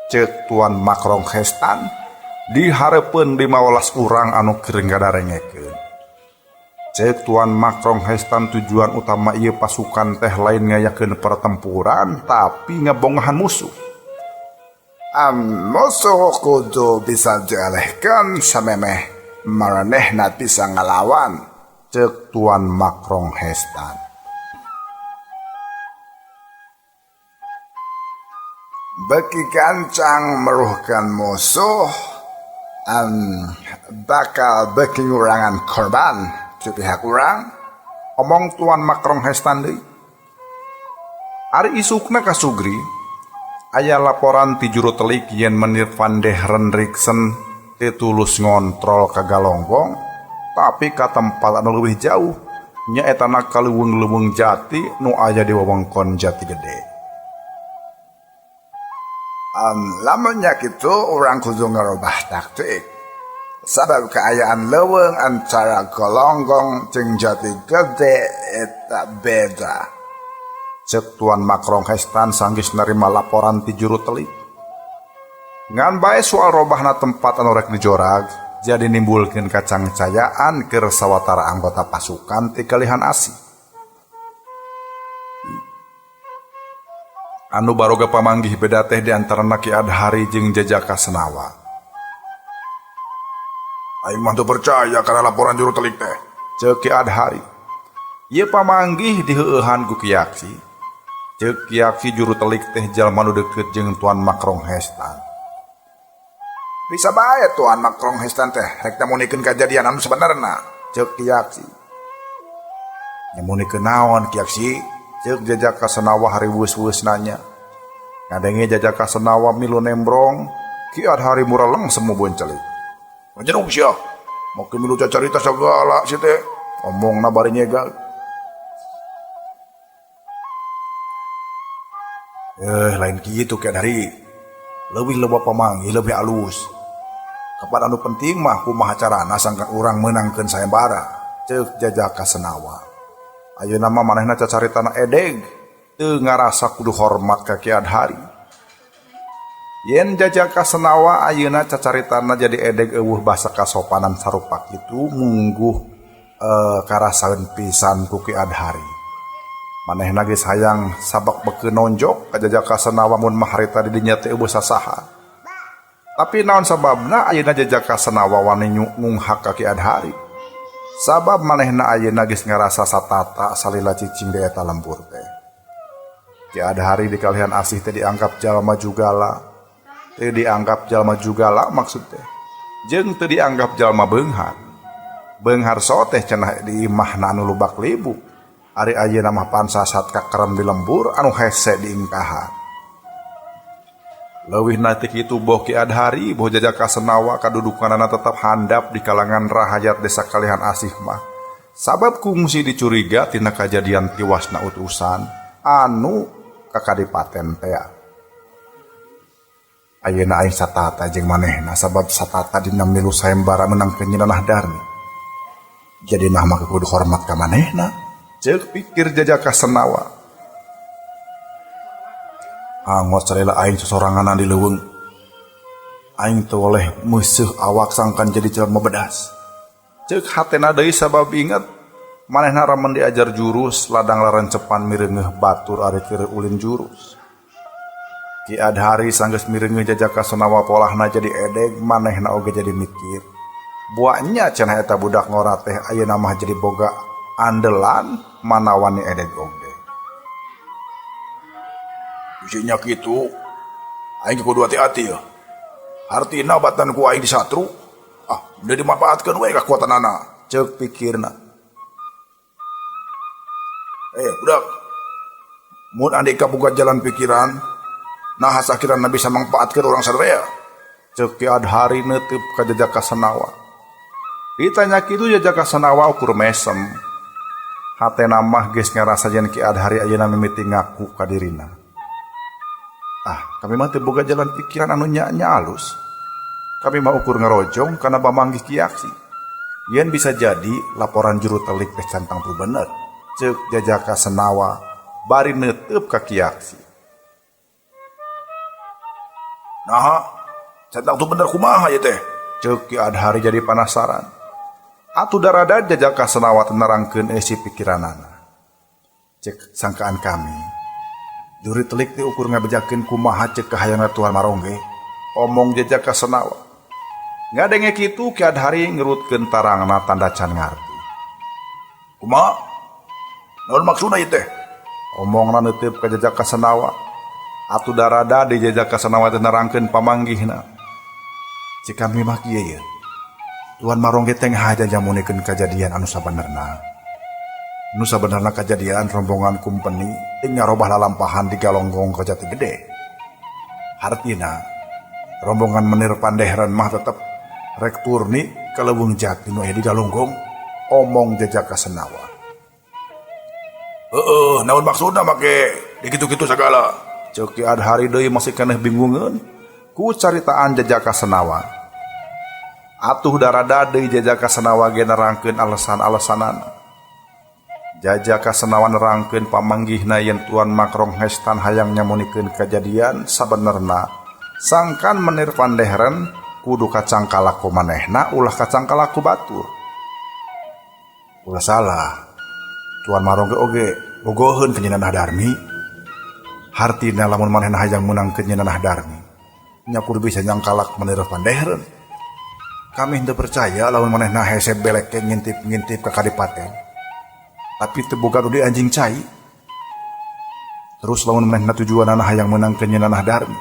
Cek Tuan Makrong Hestan dihareupeun 15 urang anu keur ngadarengekeun. Cek Tuan Makrong Hestan tujuan utama ieu pasukan teh lain ngayakeun pertempuran tapi ngabongohan musuh. Musuh kudu bisa dialihkan samemeh maranehna bisa ngalawan. Cek Tuan Makrong Hestan. Beki gancang meruhkan musuh, bakal beki ngurangan korban di pihak urang. Omong Tuan Makrong Hestan deui. Ari isukna ka Sugri aya laporan ti juru telik yen Menir Van der Hendriksen ditulus ngontrol ka Galonggong, tapi ka tempat anu leuwih jauh nyaetana ka leuweung-leuweung jati nu aya di wewengkon Jati Gede. Lamun nya kitu urang kudu ngarobah taktik. Sabab keayaan leuweung antara Galonggong jeung Jati Gede eta beda. Cek Tuan Makrong Hestan sanggis narima laporan ti juru telik. Ngan bae soal robahna tempat anu rek dijorag, jadi nimbulkeun kacangcayaan keur sawatara anggota pasukan ti Kalihan Asih. Anu baroga pamanggih beda teh di antarana Ki Adhari jeung Jajaka Senawa. Aing mah teu percaya kana laporan juru telik teh. Cek Ki Adhari. Ieu pamanggih diheueuhan ku Ki Yaksi. Cek Ki Yaksi juru telik teh jalma nu deukeut jeung Tuan Makrong Hestan. Bisa bae Tuan Makrong Hestan teh rek namunikeun kajadian anu sebenarna. Cek Ki Yaksi. Nyamunikeun naon Ki Yaksi? Cek Jajaka Senawa hari weus-weus nanya. Ngadenge Jajaka Senawa milu nembrong, Ki Adhari muraleng semu boncelik. Majenung sia, mau milu cacarita segala si teh. Omongna bari nyegal. Lain kitu Ki Adhari. Leuwih loba pamanggih, leuwih alus. Kapan anu penting mah kumaha carana sangkan urang meunangkeun sayembara. Cek Jajaka Senawa. Ayeuna mah manehna cacaritana edeg, teu ngarasa kudu hormat ka Ki Adhari. Yen Jajaka Senawa ayeuna cacaritana jadi edeg eueuh basa kasopanan sarupa kitu mungguh karasaeun pisan ku Ki Adhari. Manehna geus hayang sabak beukeun nonjok ka Jajaka Senawa mun mah harita di dinya teh eueuh sasaha. Tapi naon sababna ayeuna Jajaka Senawa wani ngunghak ka Ki Adhari? Sabab manehna ayeuna geus ngarasa satata salila cicing di eta lembur teh. Ki Adhari di Kalihan Asih teh dianggap jalma jugala. Teh dianggap jalma jugala maksud teh. jeung teu dianggap jalma beunghar. Beunghar so teh cenah di imahna anu lubak libuk. Ari ayeuna mah pansasat kakerem di lembur anu hese diingkahan. Leuwih na ti kitu boh Ki Adhari boh Jajaka Senawa kadudukanana tetap handap di kalangan rahayat desa kalihan asih mah. Sabab kungsi dicuriga tina kajadian tiwasna utusan anu ka kadipaten teh. Ayeuna aing satata jeung manehna sabab satata dina milu sayembara menang Nyi Darmi. Jadi nah mah kudu hormat ka manehna, ceuk pikir Jajaka Senawa. Angos sarela aing sosoranganan di leuweung. Aing teu oleh musuh awak sangkan jadi jelema bedas. Ceuk hatena deui sabab inget manehna ramen diajar jurus ladang larencepan mireungeuh batur ari keur ulin jurus. Ki Adhari sanggeus mireungeuh Jajaka Senawa polahna jadi edeg, manehna oge jadi mikir. Buahnya cenah eta budak ngora teh ayeuna mah jadi boga andelan manawani edeg oge. Bisinya kitu, aing kudu hati-hati ya. Hartina batan ku aing disatru, udah dimanfaatkeun we kakuatanana, ceuk pikirna. Budak, mun andika boga jalan pikiran, nah sakiranna bisa mangpaatkeun urang sadaya. Ceuk Ki Adhari neuteub ka Jajaka Senawa. Ditanya kitu Jajaka Senawa ukur mesem. Hatena mah geus ngarasa yen Ki Adhari ayeuna mimiti ngaku ka dirina. Kami mah teu boga jalan pikiran anu nya alus. Kami mah ukur ngarojong kana pamanggih Ki Yaksi. Yen bisa jadi laporan juru telik teh cantang tu bener. Ceuk Jajaka Senawa bari neuteub ka Ki Yaksi. Nah, cantang tu bener kumaha ya teh? Ceuk Ki Adhari jadi penasaran. Atuh darada Jajaka Senawa teu nerangkeun isi pikiranana. Cek sangkaan kami. Juri telik ti ukur ngabejakeun kumaha ceuk kahayangna Tuan Marongge. Omong Jajaka Senawa. Ngadenge kitu Ki Adhari ngerutkeun tarangna tanda can ngarti. Kumaha? Naon maksudna ieu teh? Omongna neuteub ka Jajaka Senawa. Atuh darada di Jajaka Senawa teh nerangkeun pamanggihna. Cik kami mah kieu ye. Tuan Marongge teh ngahaja jamunikeun kajadian anu sabenerna. Nu sabenerna kajadian rombongan kumpeni teh ngarobah lalampahan di Galonggong ka Jati Gede. Hartina rombongan Menir Pandehran mah tetep rek turni ka leuweung Jati nu aya di Galonggong, omong Jajaka Senawa. Naon maksudna make dikitu-kitu sagala? Ceuk Ki Adhari deui masih keneh bingungeun ku caritaan Jajaka Senawa. Atuh darada deui Jajaka Senawa ge nerangkeun alesan-alesanana. Jajaka Senawa nerangkeun pamanggihna yen Tuan Makrong Hestan hayang nyamunikeun kajadian sabenerna sangkan Menir Pandehran kudu kacang kalaku manehna ulah kacang kalaku batur. Ulah salah. Tuan Marongge oge bogoheun ka Nyi Darmi. Hartina lamun manehna hayang meunang ke Nyi Darmi, nya kudu bisa nyangkalak Menir Pandehran. Kami henteu percaya lamun manehna hese beleke ngintip-ngintip ka kadipaten. Tapi teu boga nu di anjing cai. Terus lamun manehna tujuanana hayang meunang ke Nyi Darmi,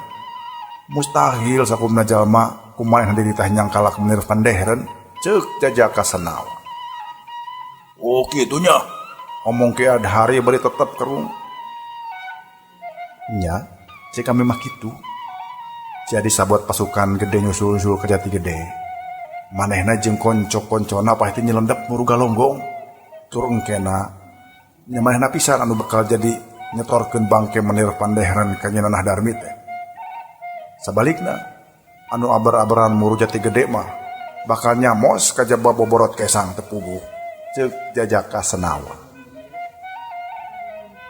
mustahil sakumna jalma kumaha ditah nyangkalak Menir Pandehran, ceuk Jajaka Senawa. Oh kitu nya. Omong Ki Adhari bari tetep kerung. Nya, cek kami mah kitu. Jadi sabuat pasukan gede nyusul-nyusul ke Jati Gede. Manehna jeung konco-koncona pasti nyelendep muru Galonggong. Turun kena nya manehna pisan anu bakal jadi nyetorkeun bangke Menir Pandehran ka Nyi Darmi teh. Sabalikna anu aber-aberan muru Jati Gede mah bakal nyamos kajaba boborot kesang tepuguh, ceuk Jajaka Senawa.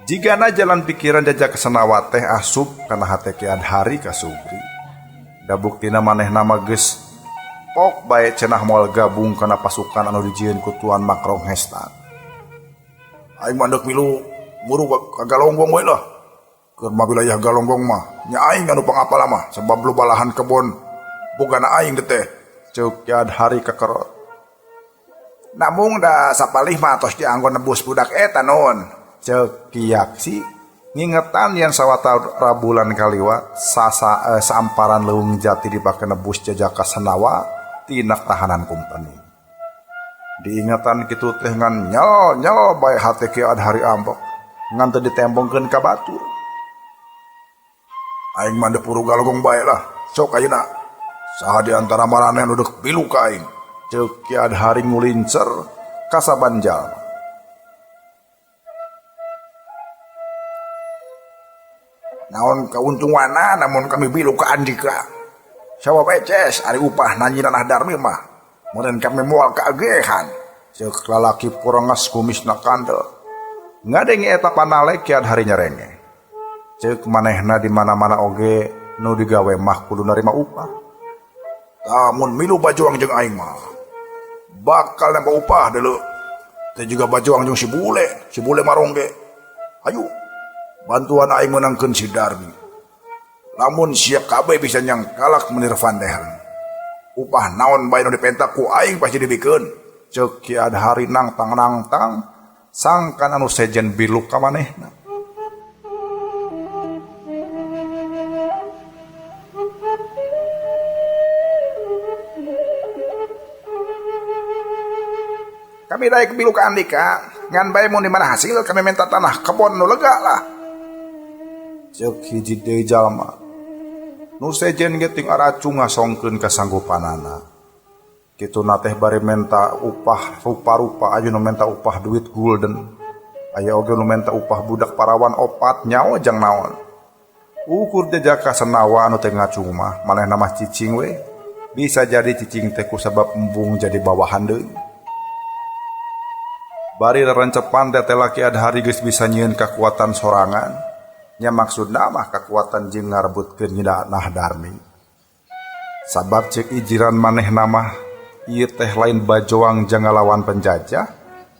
Jigana jalan pikiran Jajaka Senawa teh asup kana hate Ki Adhari ka Sugri. Da buktina manehna mah geus pok bae cenah moal gabung kana pasukan anu dijieun ku Tuan Makrong Hestan. Aing mandek milu muru ka Galonggong we lah. Keur mah wilayah Galonggong mah nya aing anu pangapal mah sebab loba lahan kebon bogana aing teh, ceuk Ki Adhari kakerot. Namung da sapalih mah tos dianggo nebus budak eta naon, ceuk Ki Yaksi ngingetan yang sawata bulan kaliwat samparan leuweung Jati dipake nebus Jajaka Senawa tinak tahanan kumpeni. Diingatan kitu teh ngan nyel bae hate Ki Adhari ambek ngan teu ditembongkeun ka batur. Aing mah teu puru galogong bae lah. Sok ayeuna saha di antara maraneh nu deuk pilu ka aing. Ceuk Ki Adhari ngulincer ka saban jalma. Naon kauntunganna namun kami bilu ka Andika. Sawa beces ari upah nanjina Nah Darmi mah. Meureun kami moal kaagehan. Ceuk lalaki purengas kumisna kandel. Ngadenge eta panalek Ki Adhari nyerenge. Ceuk manehna di mana-mana oge nu digawe mah kudu narima upah. Lamun milu bajuang jeung aing mah bakal nempo upah deuleu. Teh juga bajuang jeung si bule marongge. Ayo bantuan aing menangkeun si Darmi. Lamun siap kabeh bisa nyangkalak menir Vandehan. Upah naon bae nu dipentak ku aing pasti dibikeun. Ceuk Ki Adhari nangtang sangkan anu sejen biluk ka manehna. Kami daek bilu ka Andika, ngan bae mun di mana hasil kami minta tanah kebon nu lega lah. Ceuk hiji deui jalma nu sejen ge ting aracu ngasongkeun kasanggupanana. Kituna teh bari menta upah rupa-rupa, aya nu menta upah duit gulden, aya oge nu menta upah budak parawan opat nyawa jang naon. Ukur jajaka senawa anu teh ngacung mah manehna mah cicing we. Bisa jadi cicing teh ku sabab embung jadi bawahan deui. Bari rerencepan teh Ki Adhari geus bisa nyieun kakuatan sorangan. Nya maksudna mah kakuatan jeung ngarebutkeun nyida Nah Darmi. Sabab ceuk ijiran manehna mah ieu teh lain bajoang jang ngalawan penjajah,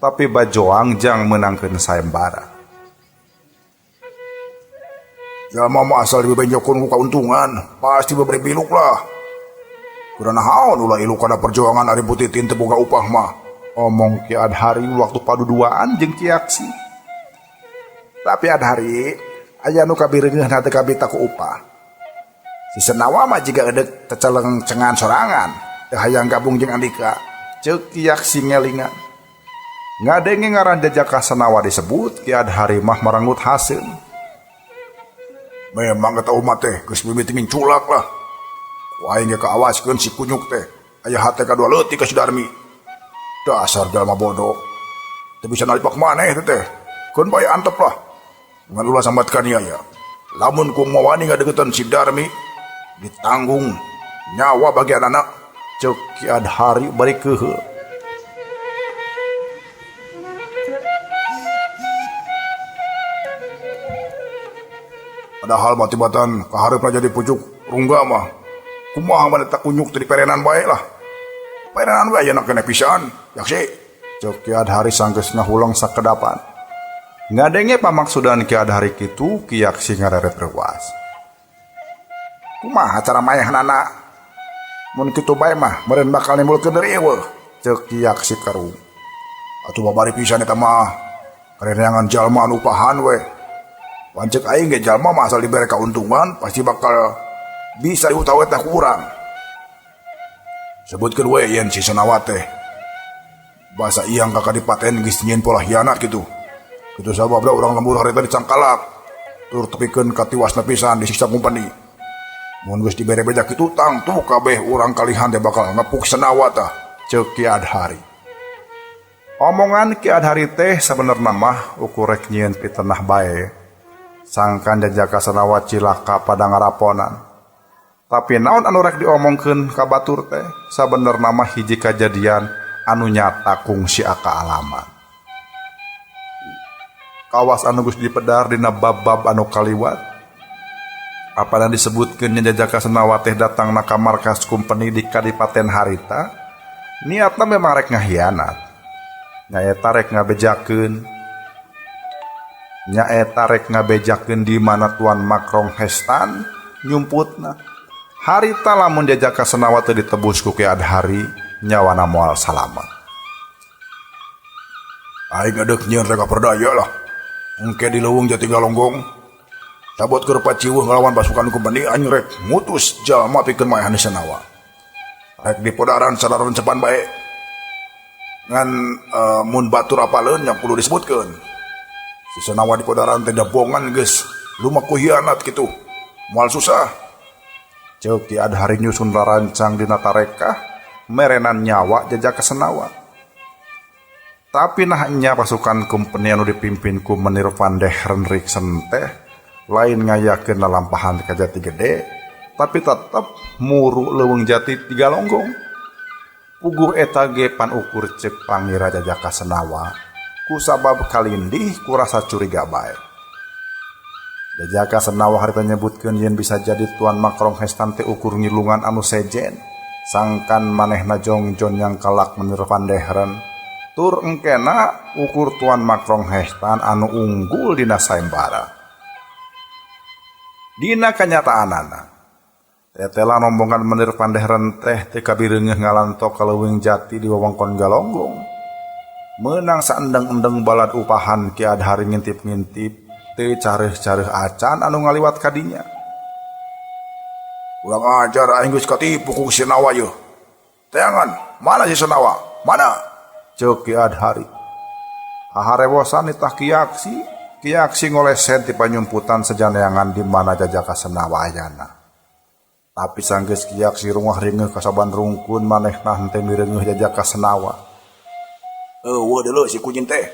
tapi bajoang jang menangkeun sayembara. Jalma mah asal dibenjokkeun ku kauntungan, pasti beberi biluk lah. Kudu naon ulah ilu kana perjuangan ari butitin teu boga upah mah. Omong Ki Adhari waktu paduduaan jeung Ki Aksi. Tapi Adhari aya nu kabireungeun hate kabita ku upah. Si Senawa mah jiga eudeuh teceleng cengan sorangan, teu hayang gabung jeung Andika. Ceuk Ki Aksi ngelingan. Ngadenge ngaran jajaka Senawa disebut, Ki Adhari mah maranggut haseun. Memang eta umat teh geus mimiting culak lah. Ku aing ge kaawaskeun si kunyuk teh aya hate kadua leutik ka si Darmi. Dasar jalma bodoh. Teu bisa nalipak maneh teh teh. Keun bae antep lah. Ngan ulah sambat kaniaya. Lamun ku mawani ngadeukeutan si Darmi ditanggung nyawa bagian anak. Ceuk Ki Adhari bari keheul. Padahal mati-batan kahareupna jadi pucuk rungga mah. Kumaha maneh tak kunyuk teu diperenan bae lah. Perenan we ayeuna keneh pisan. Yaksi. Ceuk Ki Adhari sanggeus ngahulang sakedapan. Ngadenge pamaksudan Ki Adhari kitu, Ki Aksi ngareret reuas. Kumaha cara mayahnana? Mun kitu bae mah meureun bakal nimbulkeun riweuh. Ceuk Ki Aksi karu. Atuh babari pisan eta mah. Kareneangan jalma anu upahan we. Pancek aing ge jalma mah asal dibere kauntungan pasti bakal bisa diutawe teh kurang. Sebutkeun we yen si Senawa teh basa iyang ka kadipaten geus nyieun pola hianat kitu. Kitu sababna urang lembur harita dicangkalak. Tur tepikeun katiwasna pisan disiksa kumpeni. Mun geus dibere beja kitu tangtu kabeh urang kalihan teh bakal ngepuk Senawa tah. Ceuk Ki Adhari. Omongan Ki Adhari teh sabenerna mah ukur rek nyieun pitenah bae. Sangkan jajaka Senawa cilaka pada ngaraponan. Tapi naon anu rek diomongkeun ka batur teh sabenerna mah hiji kajadian anu nyata kungsi aka alaman. Kawas anu geus dipedar dina bab-bab anu kaliwat. Apana disebutkeun nya jajaka Senawa teh datangna ka markas kumpeni di Kadipaten harita, niatna memang rek ngahianat. Nyaeta rek ngabejakeun di mana Tuan Makrong Hestan nyumputna. Harita lamun jajaka Senawa teu ditebus ku Ki Adhari, nyawana moal salamet. Aing ngadeg nyieun reka perdaya lah. Engke di leuweung Jatigalonggong. Cabot keur paciweuh ngelawan pasukan kumpeni aing rek ngutus jalma pikeun mayahan Senawa. Rek di podaran sadaran cepan baik ngan mun batur apaleun yang perlu disebutkan si Senawa di podaran teh dabongan geus lumaku hianat gitu moal susah ceuk Ki Adhari nyusun rarancang dina tarekah merenan nyawa jajak ke Senawa. Tapi nahnya pasukan kompeni anu dipimpin ku Menir van Degeren Riksen teh lain ngayakeun lalampahan ka Jati Gede, tapi tetep muru leuweung Jati Tigalonggong. Puguh eta ge pan ukur ceuk Pangira Jajaka Senawa ku sabab kalindih ku rasa curiga bae. Jajaka Senawa harita nyebutkeun yen bisa jadi Tuan Makrong Hestan teh ukur ngilungan anu sejen, sangkan manehna jongjon yang kalak Menir van Degeren. Tur engkena ukur Tuan Makrong Hestan anu unggul dina sayembara. Dina kanyataanana tetela rombongan Menir van Degeren teh teu kabireungeuh ngalantok ka leuweung Jati di wewengkon Galonggong. Meunang saendeng-endeng balad upahan Ki Adhari ngintip-ngintip teu careuh-careuh acan anu ngaliwat ka dinya. Urang ajar aing geus katipu ku Senawa yeuh. Teangan, mana si Senawa? Mana? Ceuk Ki Adhari. Haharewosan itah Ki Yaksi ngoleset di panyumputan sejaneangan di mana Jajaka Senawa ayana. Tapi sanggeus Ki Yaksi rungah ringeuh ka saban rungkun manehna henteu mireungeuh Jajaka Senawa. Eueuh deuleu si kucing teh.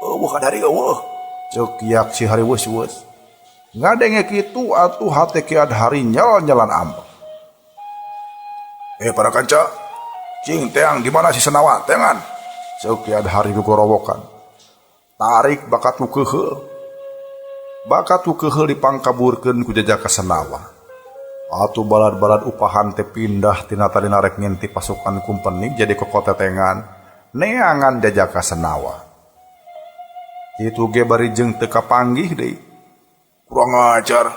Eueuh Adhari eueuh. Ceuk Ki Yaksi hariweus-weus. Ngadenge kitu atuh hate Ki Adhari nyal-nyalan ambek. Para kanca, cing teang di mana si Senawa? Teangan. Ceuk Ki Adhari gogorowokan. Tarik bakat lukeheul. Bakat lukeheul dipangkaburkeun ku Jajaka Senawa. Atuh balad-balad upahan teh pindah tina tadina rek ngintip pasukan kumpeni jadi kokotetengan neangan Jajaka Senawa. Kitu ge bari jeung teu kapanggih deui. Kurang ajar.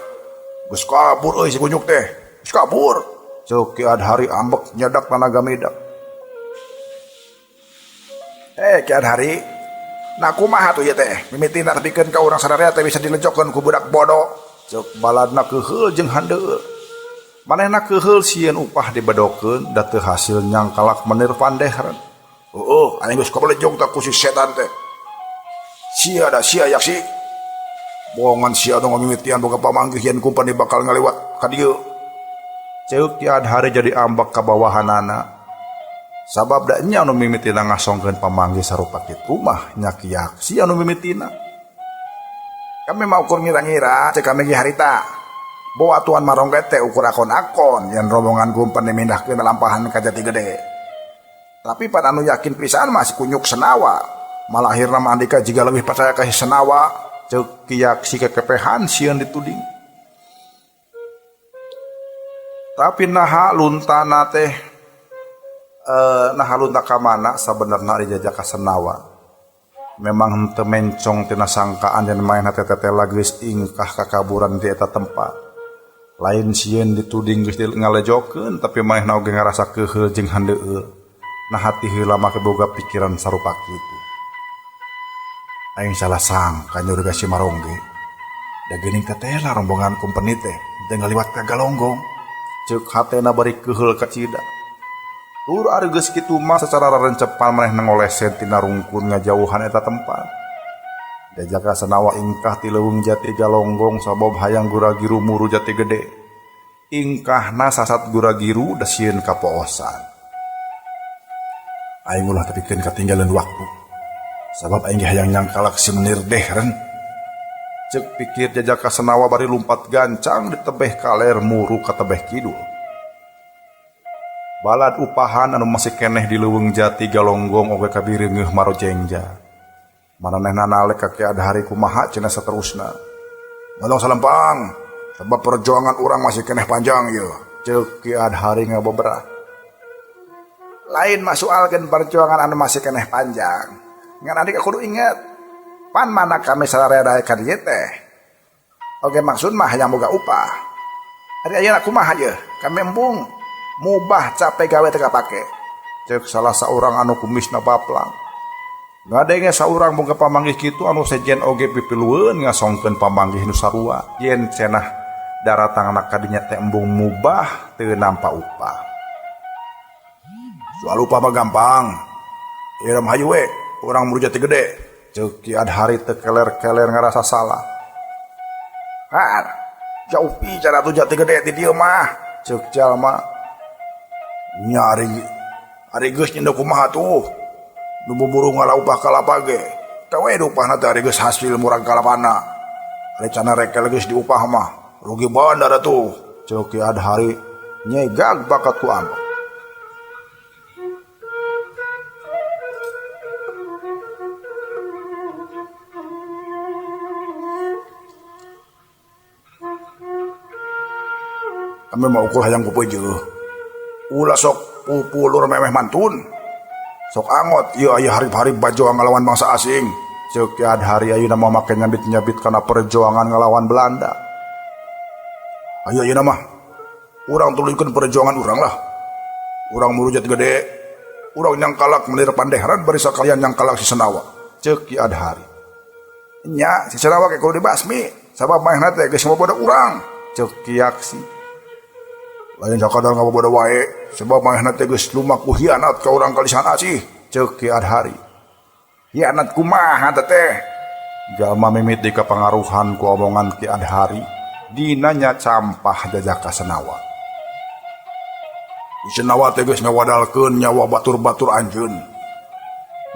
Geus kabur euy si kunyuk teh. Geus kabur. Ceuk Ki Adhari ambek nyadak tanaga medak. Ki Adhari, nah kumaha tuh ya teh? Mimitina tepikeun ka urang sadaya teh bisa dilejokkeun ku budak bodoh. Ceuk baladna keheul jeung handeueul. Manehna keheul sieun upah dibedokeun da teu hasil nyangkalak Menir van Degeren. Aing geus kabalejong tah ku si setan teh. Sia Yaksi. Bohongan sia dong mimitian boga pamanggih yen kumpeni bakal ngaliwat ka dieu. Ceuk Ki Adhari jadi ambek ka bawahanana. Sabab da nya anu mimitina ngasongkeun pamanggih sarupa kitu mah nya Ki Yaksi anu mimitina. Kami mau ukur ngira-ngira cek kami ge harita. Bawa Tuan Marongge teh ukur akon-akon yen rombongan kumpeni mindahkeun lampahan ka Jati Gede. Tapi pan anu yakin pisan mah si kunyuk Senawa. Malah akhirna mah andika jiga leuwih percaya ka Senawa, ceuk Ki Yaksi kekepehan sieun dituding. Tapi naha luntana teh halunta ka mana sabenerna di Jajaka Senawa. Memang henteu mencong tina sangkaan yen maenna tetela geus ingkah kakaburan di eta tempat. Lain sieun dituding geus ngalejokeun tapi maenna oge ngarasa keheul jeung handeueul. Nah hati heula make boga pikiran sarupa kitu. Aing salah sangka nyuruh si Marongge. Da geuning tetela rombongan kumpeni teh teu ngaliwat ka Galonggong. Ceuk hatena bari keheul ka cida. Tur ari geus kitu mah sacara rarencepan manehna ngoleset tina rungkun ngajauhan eta tempat. Jajaka Senawa ingkah ti leuweung Jati Galonggong sabab hayang Guragiru muru Jati Gede. Ingkahna sasat Guragiru da sieun kapoosan. Aing ulah tepikeun katinggalan waktu. Sabab aing hayang nyangkalak si Menir Degeren. Ceuk pikir Jajaka Senawa bari lumpat gancang di tebeh kaler muru ka tebeh kidul. Balad upahan anu masih keneh di leuweung Jati Galonggong oge kabireungeuh marojengja. Manehna nalek ka Ki Adhari kumaha cenah saterusna. Malong salempang, sebab perjuangan urang masih keneh panjang ye. Ceuk Ki Adhari ngabobrah. Lain masualkeun perjuangan anu masih keneh panjang. Ngan adik kudu inget, pan mana kami sararea ka dieu teh. Oge maksud mah hayang boga upah. Ari ayeuna kumaha ye? Kami embung mubah capek gawe teu kapake. Ceuk salah saurang anu kumisna baplang. Ngadenge saurang boga pamanggih kitu anu sejen oge pipilueun ngasongkeun pamanggih nu sarua. Yen cenah daratangna ka dinya teh embung mubah teu nampa upah. Soal lupa mah gampang. Iram hayu we, urang muru Jati Gede. Ceuk Ki Adhari teu keler-keler ngarasa salah. Har, jauh bicara tuh Jati Gede di dieu mah. Ceuk jalma, Nyari ari geus nyenda kumaha tuh. Nu buburu ngalaupah kalapa ge. Teu we upahna teh ari geus hasil murag kalapana. Ari cana rekel geus diupah mah. Rugi bandar tuh. Ceuk Ki Adhari nyegag bakat ku anu. Kami mau ukur hayang kupeje. Ulah sok pupulur memeh mantun. Sok angot ieu aya harip-harip bajoang ngalawan bangsa asing. Ceuk Ki Adhari ayeuna mah make nyabit-nyabit kana perjuangan ngalawan Belanda. Ayo ayeuna mah urang tuluykeun perjuangan urang lah. Urang muru Jati Gede, urang nyangkalak melir pandeheran bari sakalian nyangkalak si Senawa. Ceuk Ki Adhari. Nya si Senawa ke kudu dibasmi, sabab maehna teh geus ngaboboda urang. Ceuk Ki Yaksi. Lain sakadar ngaboboda wae, sebab maehna teh geus lumaku hianat ka urang kalisan asih. Ceuk Ki Adhari. Hianat kumaha teh? Jalma mimiti kapangaruhan ku omongan Ki Adhari. Dina nya campah jajaka Senawa. Si Senawa teh geus ngawadalkeun nyawa batur-batur anjeun.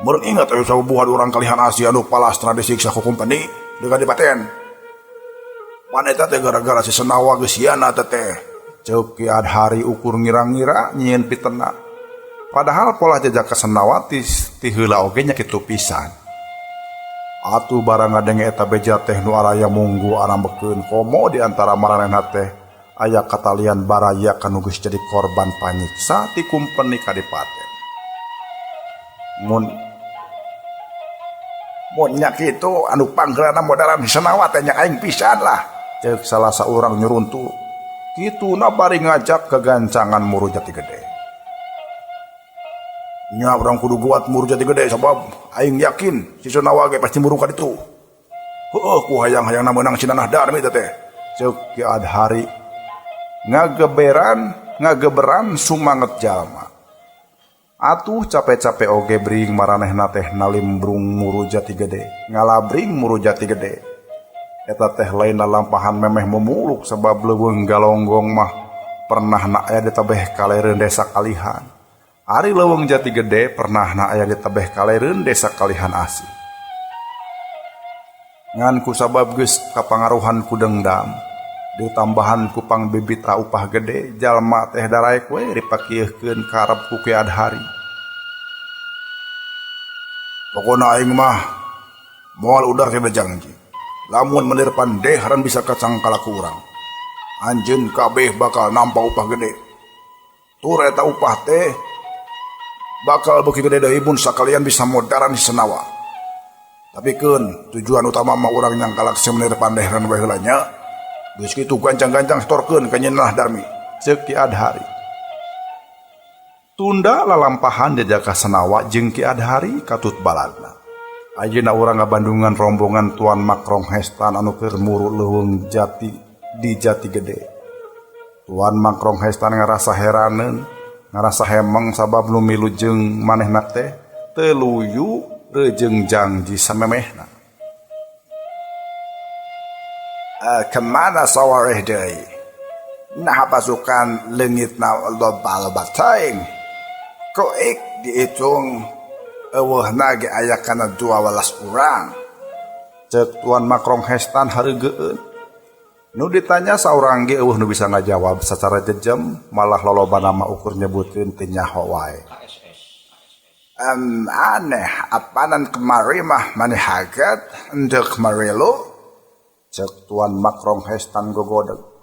Meureun ingat aya sabubuhan urang kalihan asih anu palasna disiksa ku kompeni deui kadipaten. Paneta teh gara-gara si Senawa geus hianat teh. Ceuk Ki Adhari ukur ngira-ngira nyieun pitena. Padahal pola jajaka Senawa ti heula oge nya kitu pisan. Atuh barang ngadenge eta beja teh nu araya munggu arambekeun komo di antara maranehna teh aya katalian baraya kanu geus jadi korban panyiksa ti kumpeni kadipaten. Mun nya kitu anu panggeulana modalan si Senawa teh nya aing pisan lah. Ceuk salah saurang nyuruntu. Kituna bari ngajak kegancangan muru Jati Gede. Nya urang kudu buat muru Jati Gede sabab aing yakin si Senawa ge pasti muru ka ditu. Heueuh ku hayang-hayangna meunang si Nanah Darmi teh. Ceuk Ki Adhari ngageberan sumanget jalma. Atuh capek-capek oge bring maranehna teh nalimbrung muru Jati Gede, ngalabring muru Jati Gede. Eta teh lain lalampahan memeh memuluk sebab leuweung galonggong mah pernahna aya di tebeh kalereun desa Kalihan. Ari leuweung Jati Gede pernahna aya di tebeh kalereun desa Kalihan Asih. Ngan ku sabab geus kapangaruhan ku dengdam, ditambahan ku pangbibita upah gede, jalma teh daraek we dipakieuhkeun karep ku Ki Adhari. Pokona aing mah moal udar ke janji. Lamun menir pandeharan bisa kacangkala ku urang. Anjeun kabeh bakal nampa upah gede. Tur eta upah teh bakal beuki gede deui mun sakalian bisa modaran di Senawa. Tapi keun tujuan utama mah urang nyangkalak si menir pandeharan we heula nya. Geus kitu gancang-gancang setorkeun ka Nyenah Darmi. Ceuk Ki Adhari. Tunda lalampahan jajaka Senawa jeung Ki Adhari katut baladna. Ayeuna urang ngabandungan rombongan Tuan Makrong Hestan anu keur muru leuweung Jati di Jati Gede. Tuan Makrong Hestan ngarasa heraneun, ngarasa hemeng sabab nu milu jeung manehna teh teu luyu reujeng janji samemehna. Kemana sawareh deui? Nah pasukan leungitna loba-loba teuing. Koek dihitung eueuhna ge aya kana 12 urang. Ceuk Tuan Makrong Hestan hareugeun. Nu ditanya saurang ge eueuh nu bisa ngajawab sacara jejem, malah lolobana mah ukur nyebutkeun teu nyaho wae. Aneh apanan kemari mah maneh haget hendeuk marilu? Ceuk Tuan Makrong Hestan gogodeg.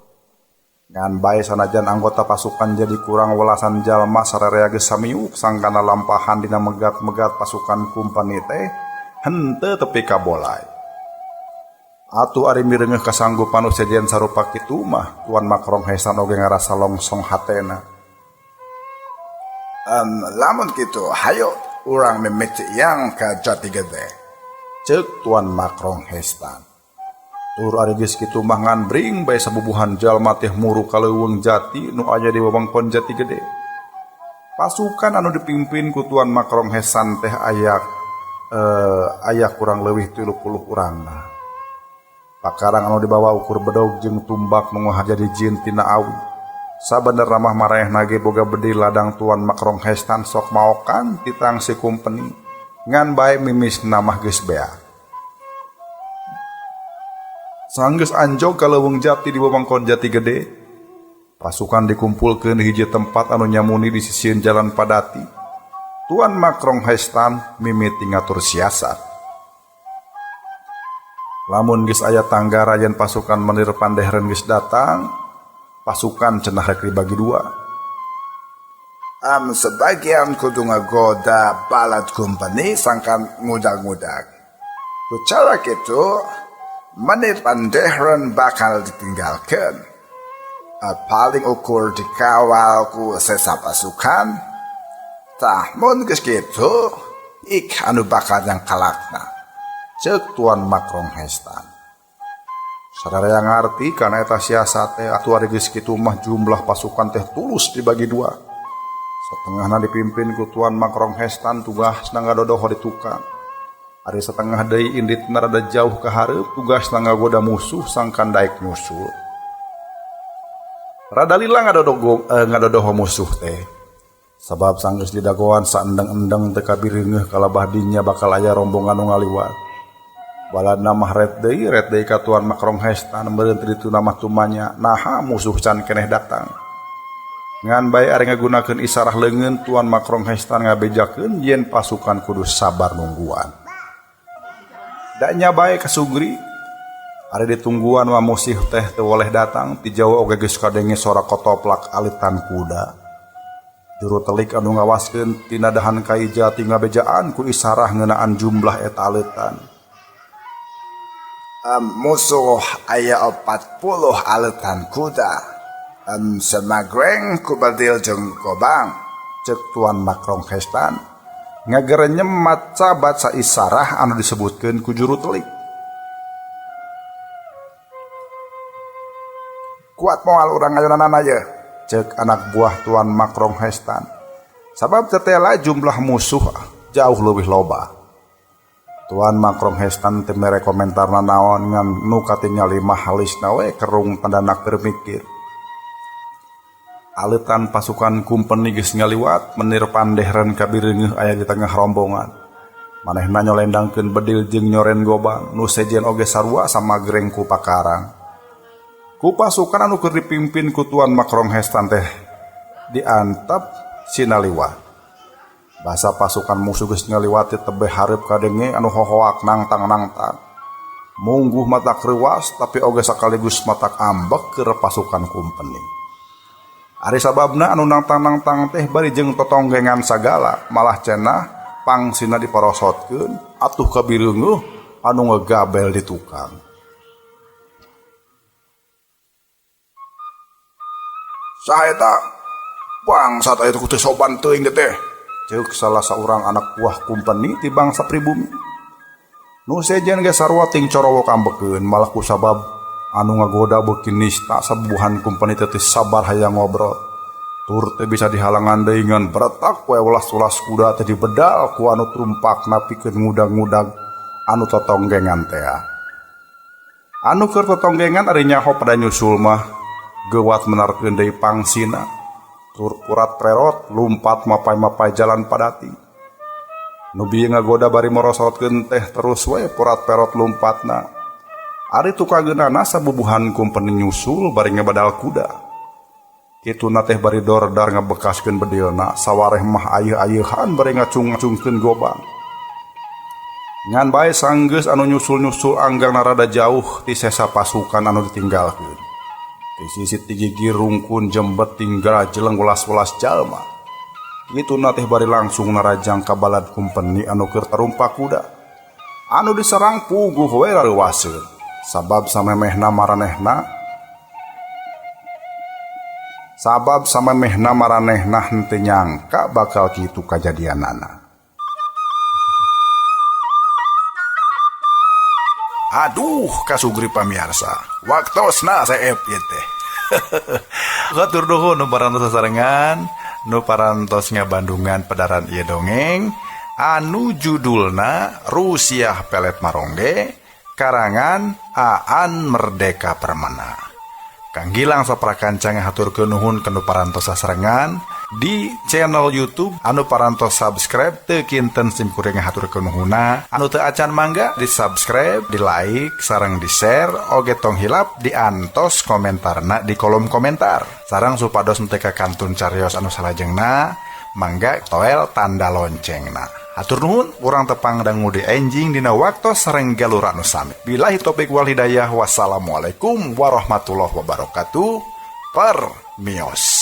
Ngan bae sanajan anggota pasukan jadi kurang welasan jalma sarerea geus samiuk sangkana lampahan dina megat-megat pasukan kumpeni teh henteu tepi ka bolai. Atuh ari mireungeuh kasanggupan nu sejen sarupa kitu mah Tuan Makrong Hestan oge ngarasa longsong hatena. Lamun kitu hayo urang mimiti yang ka Jati Gede. Ceuk Tuan Makrong Hestan. Tur ari geus kitu mah ngan bring bae sabubuhan jalma teh muru ka leuweung Jati nu aya di wewengkon Jati Gede. Pasukan anu dipimpin ku Tuan Makrong Hesan teh aya kurang leuwih 30 urangna. Pakarang anu dibawa ukur bedog jeung tumbak nu ngahajadi jin tina awi. Sabenerna mah marehna ge boga bedi ladang Tuan Makrong Hestan sok maokan ti tangsi kumpeni ngan bae mimisna mah geus bea. Sanggeus anjog ka leuweung Jati di wewengkon Jati Gede, pasukan dikumpulkeun di hiji tempat anu nyamuni di sisieun jalan Padati. Tuan Makrong Hestan mimiti ngatur siasat. Lamun geus aya tanggara yen pasukan Menir Pandehreun geus datang, pasukan cenah rek dibagi dua. Sebagian kudu ngagoda balad kumpeni sangkan ngudag-ngudag. Ku cara kitu, Menir Pandehreun bakal ditinggalkeun. Paling ukur dikawal ku sesa pasukan. Tah mun geus kitu, ik anu bakal yang kalakna. Ceuk Tuan Makrong Hestan. Sadaya yang ngarti kana eta siasat teh atuh ari geus kitu mah jumlah pasukan teh tulus dibagi dua. Satengahna dipimpin ku Tuan Makrong Hestan tugasna ngadodoho di tukang. Ari satengah deui inditna rada jauh ka hareup tugasna ngagoda musuh sangkan daek nyusul. Rada lila ngadodoho musuh teh. Sabab sanggeus didagoan saendeng-endeng teu kabireungeuh kalabah dinya bakal aya rombongan nu ngaliwat. Baladna mah ret deui ka Tuan Makrong Hestan meureun ti ditu mah tumanya naha musuh can keneh datang. Ngan bae ari ngagunakeun isarah leungeun Tuan Makrong Hestan ngabejakeun yen pasukan kudu sabar nungguan. Da nya bae ka Sugri ari ditungguan mah musuh teh teu woleh datang ti jauh oge geus kadenge sora kotoplak alitan kuda. Juru telik anu ngawaskeun tina dahan kai Jati ngabejaan ku isarah ngeunaan jumlah eta alitan. Musuh aya 40 aletan kuda. Semagreng ku Badil jeung Gobang, ceuk Tuan Makrong Hestan ngagerenyem macabat saisarah anu disebutkeun ku juru telik. Kuat moal urang ngayonanan aya, ceuk anak buah Tuan Makrong Hestan. Sabab tetela jumlah musuh jauh leuwih loba. Tuan Makrong Hestan teu mere komentarna naon ngan nu katingali mah halisna we kerung tandana keur mikir. Alitan pasukan kumpeni geus ngaliwat, Menir Pandehreun kabireungeuh aya di tengah rombongan. Manehna nyolendangkeun Bedil jeung nyoren Gobang, nu sejen oge sarua samagreng ku pakarang. Ku pasukan anu keur dipimpin ku Tuan Makrong Hestan teh diantep sinaliwat. Basa pasukan musuh geus ngaliwati tebeh hareup kadenge anu hohoak nangtang-nangtang. Mungguh matak reuwas tapi oge sakaligus matak ambek keur pasukan kumpeni. Ari sababna anu nangtang-nangtang teh bari jeung totonggengan sagala, malah cenah pangsina diparosotkeun atuh kabireungeuh anu ngegabel di tukang. Saha eta? Bangsat aya teu soban teuing teh. Ceuk salah saurang anak buah kumpeni ti bangsa pribumi. Nu sejen ge sarua ting corowok ambekeun malah ku sabab anu ngagoda beuki nista sabuhan kumpeni teh sabar hayang ngobrol. Tur teh bisa dihalangan deui ngan beretak we ulas-ulas kuda teh dibedal ku anu trumpakna pikeun ngudag-ngudag anu totonggengan teh. Anu keur totonggengan ari nyaho pada nyusul mah geuwat menarkeun deui pangsina. Tur kurat prerot lumpat mapai-mapai jalan Padati. Nu bieu ngagoda bari merosotkeun teh terus we kurat perot lumpatna. Ari tukageunana sabubuhan kumpeni nyusul bari ngabadal kuda. Kituna teh bari dordar ngabekaskeun bedilna sawareh mah ayeuh-ayeuhan bari ngacung-ngacungkeun Gobang. Ngan bae sanggeus anu nyusul-nyusul anggarna rada jauh ti sesa pasukan anu ditinggalkeun. Di sisi tigigi rungkun jembet tinggal jeleng welas-welas jalma. Kituna teh bari langsung narajang ka balad kumpeni anu keur tarumpak kuda. Anu diserang puguh we rareuwaseun. Sabab samemehna maranehna henteu nyangka bakal kitu kajadianana. Aduh, kasugri pamiarsa. Waktosna saep ieu teh. Hatur nuhun parantos sasarengan. nu parantos ngabandungan pedaran ieu dongeng anu judulna Rusia Pelet Marongge karangan Aan Merdeka Permana. Kang Gilang saprakancang haturkeun nuhun kanu parantos sasarengan di channel YouTube anu parantos subscribe teu kinten sim kuring haturkeun nuhunna anu teu acan mangga di subscribe, di like, sareng di share oge tong hilap di antos komentarna di kolom komentar. Sareng supados teu kakantun carios anu salajengna mangga toel tanda loncengna. Hatur nuhun, urang tepang dangu di enjing dina waktu sareng galur anu sami. Billahi taufik wal hidayah. Wassalamualaikum warahmatullahi wabarakatuh. Permios.